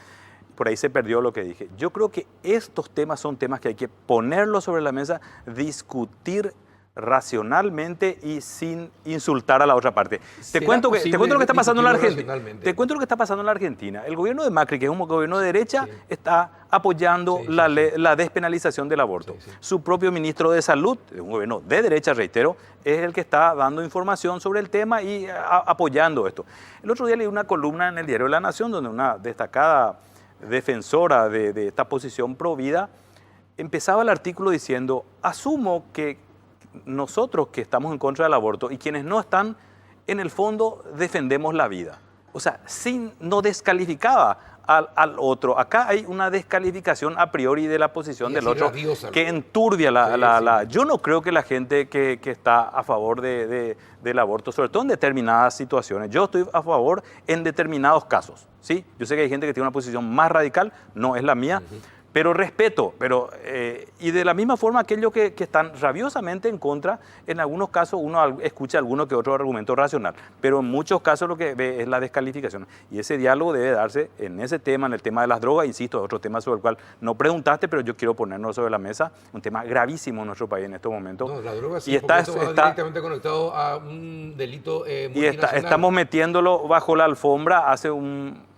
Por ahí se perdió lo que dije. Yo creo que estos temas son temas que hay que ponerlos sobre la mesa, discutir racionalmente y sin insultar a la otra parte. Te cuento lo que está pasando en la Argentina. Te cuento lo que está pasando en la Argentina. El gobierno de Macri, que es un gobierno de derecha, está apoyando la despenalización del aborto. Su propio ministro de Salud, de un gobierno de derecha, reitero, es el que está dando información sobre el tema y apoyando esto. El otro día leí una columna en el diario La Nación donde una destacada defensora de esta posición pro vida empezaba el artículo diciendo: asumo que nosotros que estamos en contra del aborto y quienes no están, en el fondo defendemos la vida. O sea, no descalificaba al otro. Acá hay una descalificación a priori de la posición del otro que enturbia Yo no creo que la gente que está a favor del aborto, sobre todo en determinadas situaciones, yo estoy a favor en determinados casos, ¿sí? Yo sé que hay gente que tiene una posición más radical, no es la mía, pero respeto, y de la misma forma aquellos que están rabiosamente en contra, en algunos casos uno escucha alguno que otro argumento racional, pero en muchos casos lo que ve es la descalificación. Y ese diálogo debe darse en ese tema, en el tema de las drogas, insisto, otro tema sobre el cual no preguntaste, pero yo quiero ponerlo sobre la mesa, un tema gravísimo en nuestro país en estos momentos. No, la droga sí, y está directamente conectado a un delito multinacional. Y estamos metiéndolo bajo la alfombra hace un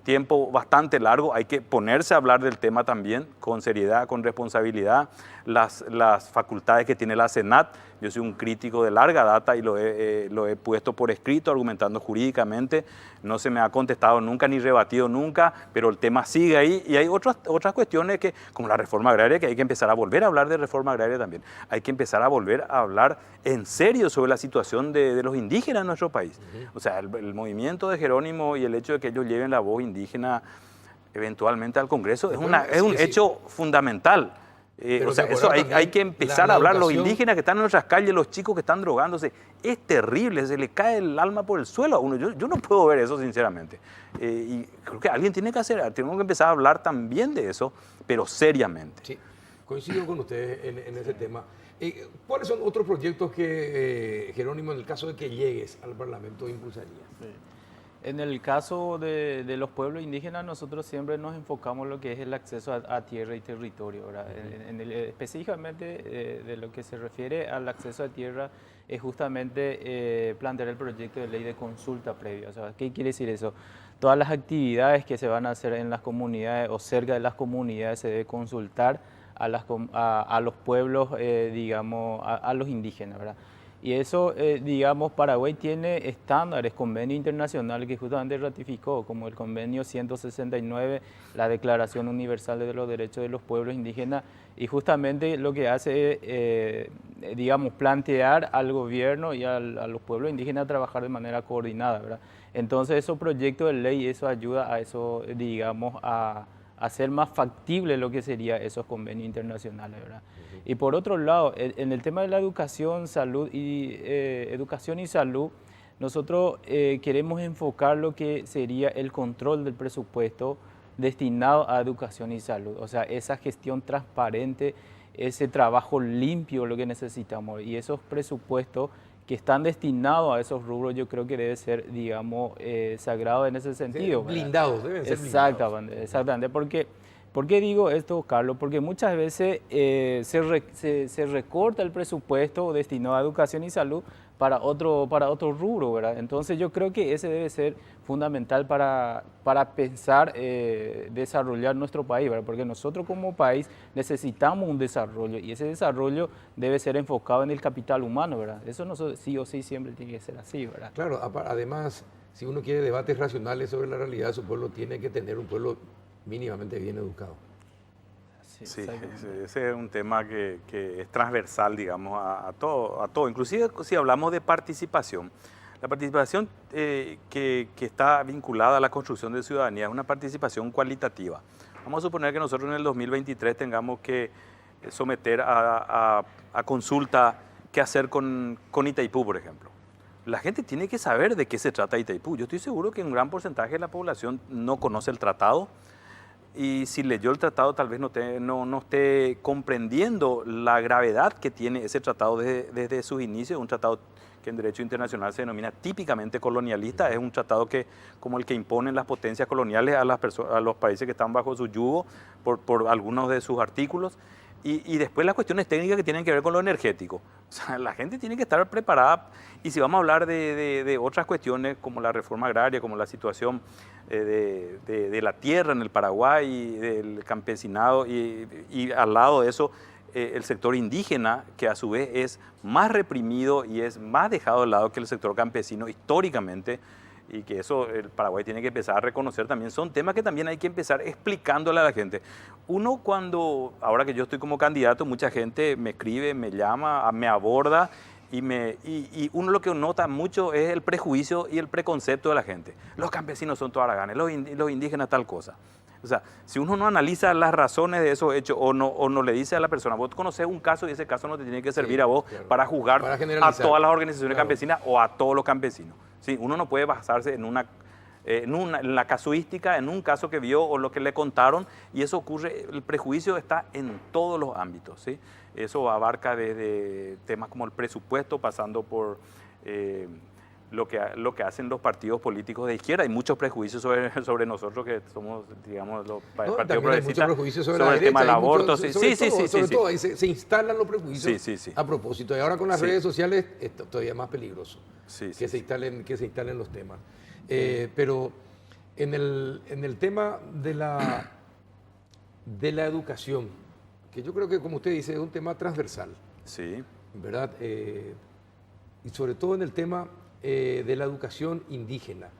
tiempo bastante largo. Hay que ponerse a hablar del tema también con seriedad, con responsabilidad. Las facultades que tiene la Senat, yo soy un crítico de larga data y lo he puesto por escrito, argumentando jurídicamente. No se me ha contestado nunca ni rebatido nunca, pero el tema sigue ahí. Y hay otras cuestiones como la reforma agraria, que hay que empezar a volver a hablar de reforma agraria también. Hay que empezar a volver a hablar en serio sobre la situación de los indígenas en nuestro país. O sea, el movimiento de Jerónimo y el hecho de que ellos lleven la voz indígena eventualmente al Congreso es un hecho fundamental. Pero O sea, te eso acuerdas hay que también empezar la a hablar, los educación. indígenas que están en nuestras calles, los chicos que están drogándose, es terrible, se le cae el alma por el suelo a uno. Yo no puedo ver eso, sinceramente. Y creo que alguien tiene que hacer, tenemos que empezar a hablar también de eso, pero seriamente. Sí, coincido con ustedes en ese tema. ¿Cuáles son otros proyectos que, Jerónimo, en el caso de que llegues al Parlamento, impulsarías? En el caso de los pueblos indígenas, nosotros siempre nos enfocamos en lo que es el acceso a tierra y territorio, ¿verdad? Específicamente de lo que se refiere al acceso a tierra, es justamente plantear el proyecto de ley de consulta previa. O sea, ¿qué quiere decir eso? Todas las actividades que se van a hacer en las comunidades o cerca de las comunidades se debe consultar a los pueblos, digamos, a los indígenas, ¿verdad? Y eso, digamos, Paraguay tiene estándares, convenios internacionales que justamente ratificó, como el convenio 169, la Declaración Universal de los Derechos de los Pueblos Indígenas, y justamente lo que hace es, digamos, plantear al gobierno y a los pueblos indígenas a trabajar de manera coordinada, ¿verdad? Entonces, esos proyectos de ley, eso ayuda a eso, digamos, a hacer más factible lo que sería esos convenios internacionales, ¿verdad? Y por otro lado, en el tema de la educación, educación y salud, nosotros queremos enfocar lo que sería el control del presupuesto destinado a educación y salud. O sea, esa gestión transparente, ese trabajo limpio, lo que necesitamos. Y esos presupuestos que están destinados a esos rubros, yo creo que debe ser, digamos, sagrado en ese sentido. Blindados, deben ser blindados. Exactamente. ¿Por qué digo esto, Carlos? Porque muchas veces se recorta el presupuesto destinado a educación y salud para otro rubro, ¿verdad? Entonces yo creo que ese debe ser fundamental para pensar desarrollar nuestro país, ¿verdad? Porque nosotros como país necesitamos un desarrollo y ese desarrollo debe ser enfocado en el capital humano, ¿verdad? Eso sí o sí siempre tiene que ser así, ¿verdad? Claro, además, si uno quiere debates racionales sobre la realidad de su pueblo, tiene que tener un pueblo mínimamente bien educado. Sí, ese es un tema que es transversal, digamos, a todo. Inclusive si hablamos de participación. La participación que está vinculada a la construcción de ciudadanía es una participación cualitativa. Vamos a suponer que nosotros en el 2023 tengamos que someter a consulta qué hacer con Itaipú, por ejemplo. La gente tiene que saber de qué se trata Itaipú. Yo estoy seguro que un gran porcentaje de la población no conoce el tratado, y si leyó el tratado tal vez no esté comprendiendo la gravedad que tiene ese tratado desde sus inicios. Un tratado que en derecho internacional se denomina típicamente colonialista, es un tratado como el que imponen las potencias coloniales a los países que están bajo su yugo por algunos de sus artículos. Y después las cuestiones técnicas que tienen que ver con lo energético. O sea, la gente tiene que estar preparada. Y si vamos a hablar de otras cuestiones como la reforma agraria, como la situación de la tierra en el Paraguay, del campesinado, y al lado de eso el sector indígena, que a su vez es más reprimido y es más dejado de lado que el sector campesino históricamente, y que eso el Paraguay tiene que empezar a reconocer también, son temas que también hay que empezar explicándole a la gente. Uno ahora que yo estoy como candidato, mucha gente me escribe, me llama, me aborda, y uno lo que nota mucho es el prejuicio y el preconcepto de la gente. Los campesinos son todos haraganes, los indígenas tal cosa. O sea, si uno no analiza las razones de esos hechos o no le dice a la persona, vos conoces un caso y ese caso no te tiene que servir a vos para juzgar a todas las organizaciones campesinas o a todos los campesinos. Sí, uno no puede basarse en la casuística, en un caso que vio o lo que le contaron, y eso ocurre, el prejuicio está en todos los ámbitos, ¿sí? Eso abarca desde temas como el presupuesto, pasando por lo que hacen los partidos políticos de izquierda. Hay muchos prejuicios sobre nosotros que somos, digamos, los partidos progresistas. Muchos prejuicios sobre el tema del aborto. Sobre todo, ahí se instalan los prejuicios Sí. a propósito. Y ahora con las redes sociales es todavía más peligroso que se instalen los temas. Pero en el tema de la educación, que yo creo que, como usted dice, es un tema transversal. Sí. ¿Verdad? Y sobre todo en el tema de la educación indígena.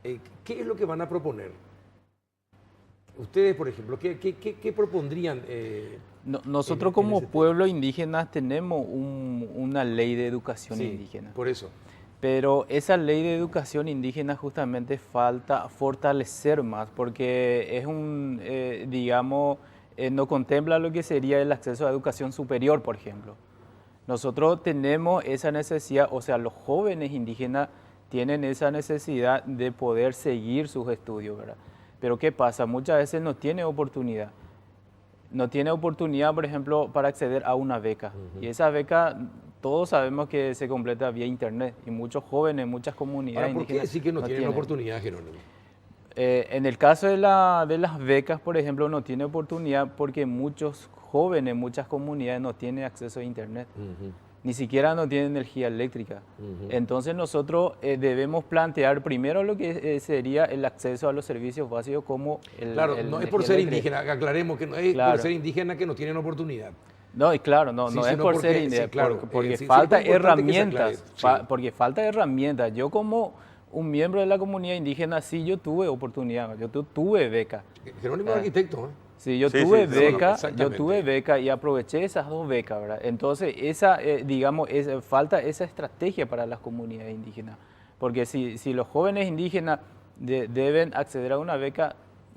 ¿Qué es lo que van a proponer? Ustedes, por ejemplo, ¿qué propondrían? Nosotros como pueblo indígena tenemos una ley de educación indígena. Por eso. Pero esa ley de educación indígena justamente falta fortalecer más, porque es digamos, no contempla lo que sería el acceso a educación superior, por ejemplo. Nosotros tenemos esa necesidad, o sea, los jóvenes indígenas tienen esa necesidad de poder seguir sus estudios, ¿verdad? Pero ¿qué pasa? Muchas veces no tiene oportunidad. No tiene oportunidad, por ejemplo, para acceder a una beca. Y esa beca, todos sabemos que se completa vía internet. Y muchos jóvenes, muchas comunidades Ahora, ¿por qué indígenas decir que no tienen oportunidad, Jerónimo? En el caso de las becas, por ejemplo, no tiene oportunidad porque muchos jóvenes, muchas comunidades no tienen acceso a internet. Ni siquiera no tienen energía eléctrica. Entonces nosotros debemos plantear primero lo que sería el acceso a los servicios básicos como Claro, no es por ser indígena, aclaremos que no es Claro. por ser indígena que no tienen oportunidad. No, y claro, no, Sí, no es sino por porque- ser sí, indígena, claro, porque sí, falta es importante que se herramientas, aclare, sí. porque falta herramientas. Yo como un miembro de la comunidad indígena, sí, yo tuve oportunidad, tuve beca. Jerónimo es arquitecto, ¿eh? Sí, yo Sí, tuve sí, no, beca, yo exactamente. tuve beca y aproveché esas 2 becas, ¿verdad? Entonces, falta esa estrategia para las comunidades indígenas, porque si los jóvenes indígenas deben acceder a una beca,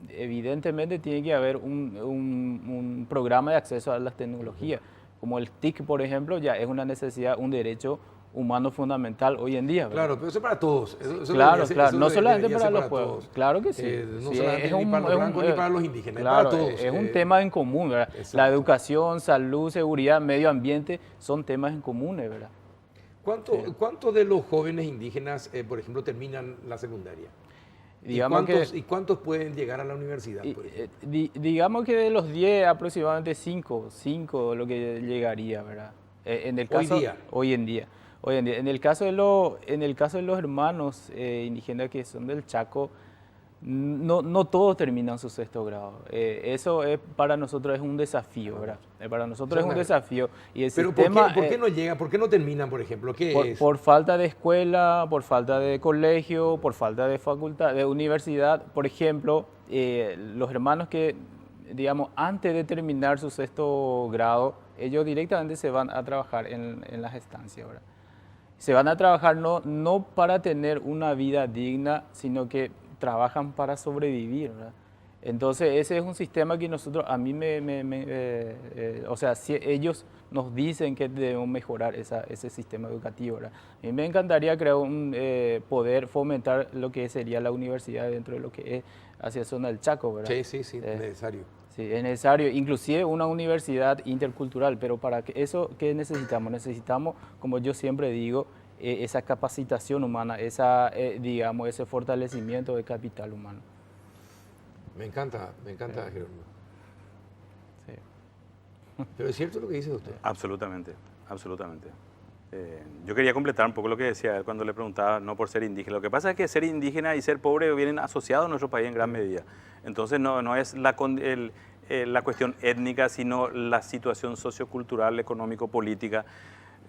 evidentemente tiene que haber un programa de acceso a las tecnologías, como el TIC, por ejemplo, ya es una necesidad, un derecho humano fundamental hoy en día, ¿verdad? Claro, pero eso es para todos. Eso Claro, debería ser- claro, eso no solamente debería para ser los pueblos, todos. claro que sí. No Sí, solamente ni para los blancos ni para los indígenas, claro, es para todos. es un tema en común, ¿verdad? Exacto. La educación, salud, seguridad, medio ambiente son temas en comunes, ¿verdad? ¿Cuántos de los jóvenes indígenas, por ejemplo, terminan la secundaria? Digamos ¿Y cuántos pueden llegar a la universidad, por ejemplo? digamos que de los 10, aproximadamente 5 lo que llegaría, ¿verdad? En el Hoy caso, día. Hoy en día. En el caso de los hermanos indígenas que son del Chaco, no todos terminan su 6º grado. Eso para nosotros es un desafío, ¿verdad? Para nosotros es un desafío. Y el Pero sistema, ¿por qué no llegan? ¿Por qué no terminan, por ejemplo? ¿Qué es? por falta de escuela, por falta de colegio, por falta de facultad, de universidad. Por ejemplo, los hermanos que, digamos, antes de terminar su 6º grado, ellos directamente se van a trabajar en las estancias, ¿verdad? Se van a trabajar no para tener una vida digna, sino que trabajan para sobrevivir, ¿verdad? Entonces ese es un sistema que nosotros, a mí o sea, si ellos nos dicen que debemos mejorar ese sistema educativo, ¿verdad? A mí me encantaría crear poder fomentar lo que sería la universidad dentro de lo que es hacia zona del Chaco, ¿verdad? Sí, necesario. Sí, es necesario, inclusive una universidad intercultural, pero para eso, ¿qué necesitamos? Necesitamos, como yo siempre digo, esa capacitación humana, digamos, ese fortalecimiento de capital humano. Me encanta, Jerónimo. Sí. Pero es cierto lo que dice usted. Absolutamente, absolutamente. Yo quería completar un poco lo que decía él cuando le preguntaba, no por ser indígena. Lo que pasa es que ser indígena y ser pobre vienen asociados a nuestro país en gran medida. Entonces no es la cuestión étnica, sino la situación sociocultural, económico-política.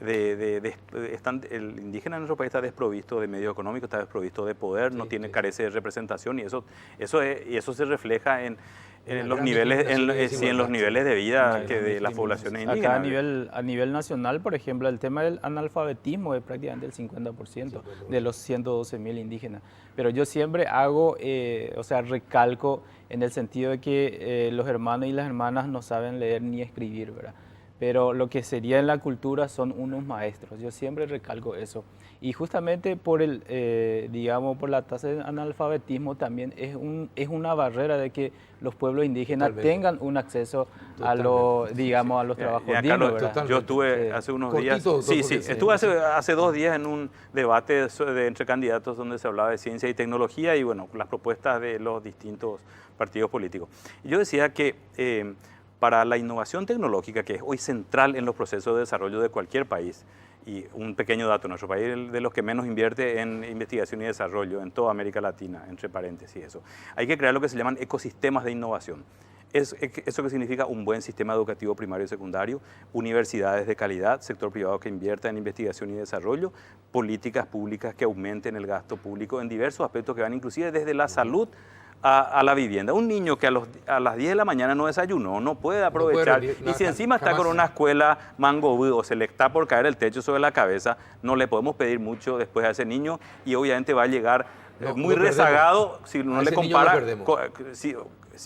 El indígena en nuestro país está desprovisto de medios económicos, está desprovisto de poder, carece de representación y eso se refleja en los niveles, en los niveles de vida de las poblaciones indígenas. Acá a nivel nacional, por ejemplo, el tema del analfabetismo es prácticamente el 50% de los 112.000 indígenas. Pero yo siempre recalco en el sentido de que los hermanos y las hermanas no saben leer ni escribir, ¿verdad? Pero lo que sería en la cultura son unos maestros. Yo siempre recalco eso. Y justamente por la tasa de analfabetismo también es una barrera de que los pueblos indígenas tengan un acceso a los trabajos dignos, ¿verdad? Yo estuve hace unos días. Cortito, Estuve hace 2 días en un debate entre candidatos donde se hablaba de ciencia y tecnología y bueno, las propuestas de los distintos partidos políticos. Y yo decía que para la innovación tecnológica, que es hoy central en los procesos de desarrollo de cualquier país, y un pequeño dato, nuestro país es de los que menos invierte en investigación y desarrollo en toda América Latina, entre paréntesis eso. Hay que crear lo que se llaman ecosistemas de innovación. ¿Eso que significa? Un buen sistema educativo primario y secundario, universidades de calidad, sector privado que invierta en investigación y desarrollo, políticas públicas que aumenten el gasto público en diversos aspectos que van inclusive desde la salud a la vivienda. Un niño que a las 10 de la mañana no desayunó, no puede aprovechar. Y si encima está con una escuela mangobú o se le está por caer el techo sobre la cabeza, no le podemos pedir mucho después a ese niño y obviamente va a llegar muy rezagado si no le compara.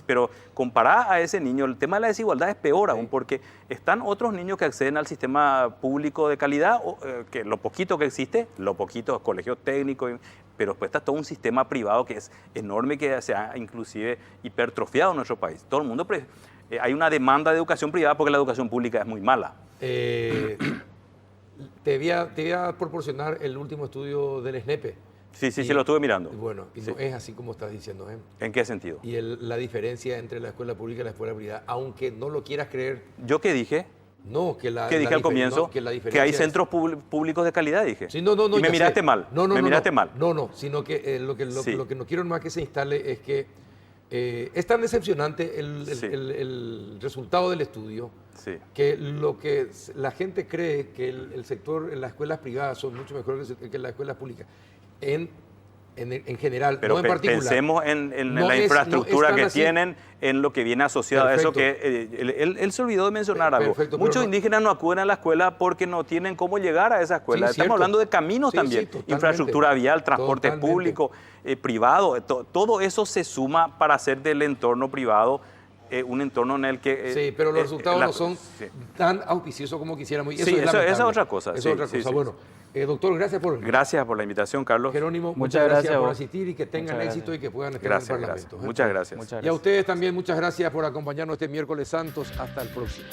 pero compará a ese niño, el tema de la desigualdad es peor aún, porque están otros niños que acceden al sistema público de calidad, que lo poquito que existe, lo poquito, colegios técnicos, pero después está todo un sistema privado que es enorme, que se ha inclusive hipertrofiado en nuestro país. Todo el mundo, hay una demanda de educación privada porque la educación pública es muy mala. Te voy a proporcionar el último estudio del SNEPE. Sí, lo estuve mirando. Bueno, y Sí. no es así como estás diciendo, ¿eh? ¿En qué sentido? Y la diferencia entre la escuela pública y la escuela privada, aunque no lo quieras creer, ¿Yo qué dije? no, que la ¿Qué dije al comienzo? no, que la que diferencia hay es- centros públicos de calidad, dije. Sí, no, y me ya miraste sé. mal. No, me miraste mal. No, sino que Sí. lo que no quiero más que se instale es que es tan decepcionante Sí. el resultado del estudio Sí. que lo que la gente cree que el sector, las escuelas privadas son mucho mejores que las escuelas públicas. En general, Pero no en particular. pensemos en No la es- infraestructura no es tan que así. tienen, en lo que viene asociado a eso, Perfecto. que él se olvidó de mencionar algo. Perfecto, pero Muchos no- indígenas no acuden a la escuela porque no tienen cómo llegar a esa escuela. Sí, Estamos cierto. hablando de caminos Sí, también, sí, totalmente. infraestructura vial, transporte Totalmente. público, privado, todo eso se suma para hacer del entorno privado un entorno en el que... Sí, pero los resultados no son sí. tan auspiciosos como quisiéramos. Y Sí, eso es lamentable. otra cosa, Eso sí, es otra sí, cosa. sí. Bueno, doctor, gracias por Gracias por la invitación, Carlos. Jerónimo, Muchas muchas gracias gracias a por vos. asistir y que tengan Muchas éxito gracias. y que puedan estar Gracias, en el gracias. Parlamento. Muchas gracias. Muchas Y a gracias. ustedes también muchas gracias por acompañarnos este miércoles santos. Hasta el próximo.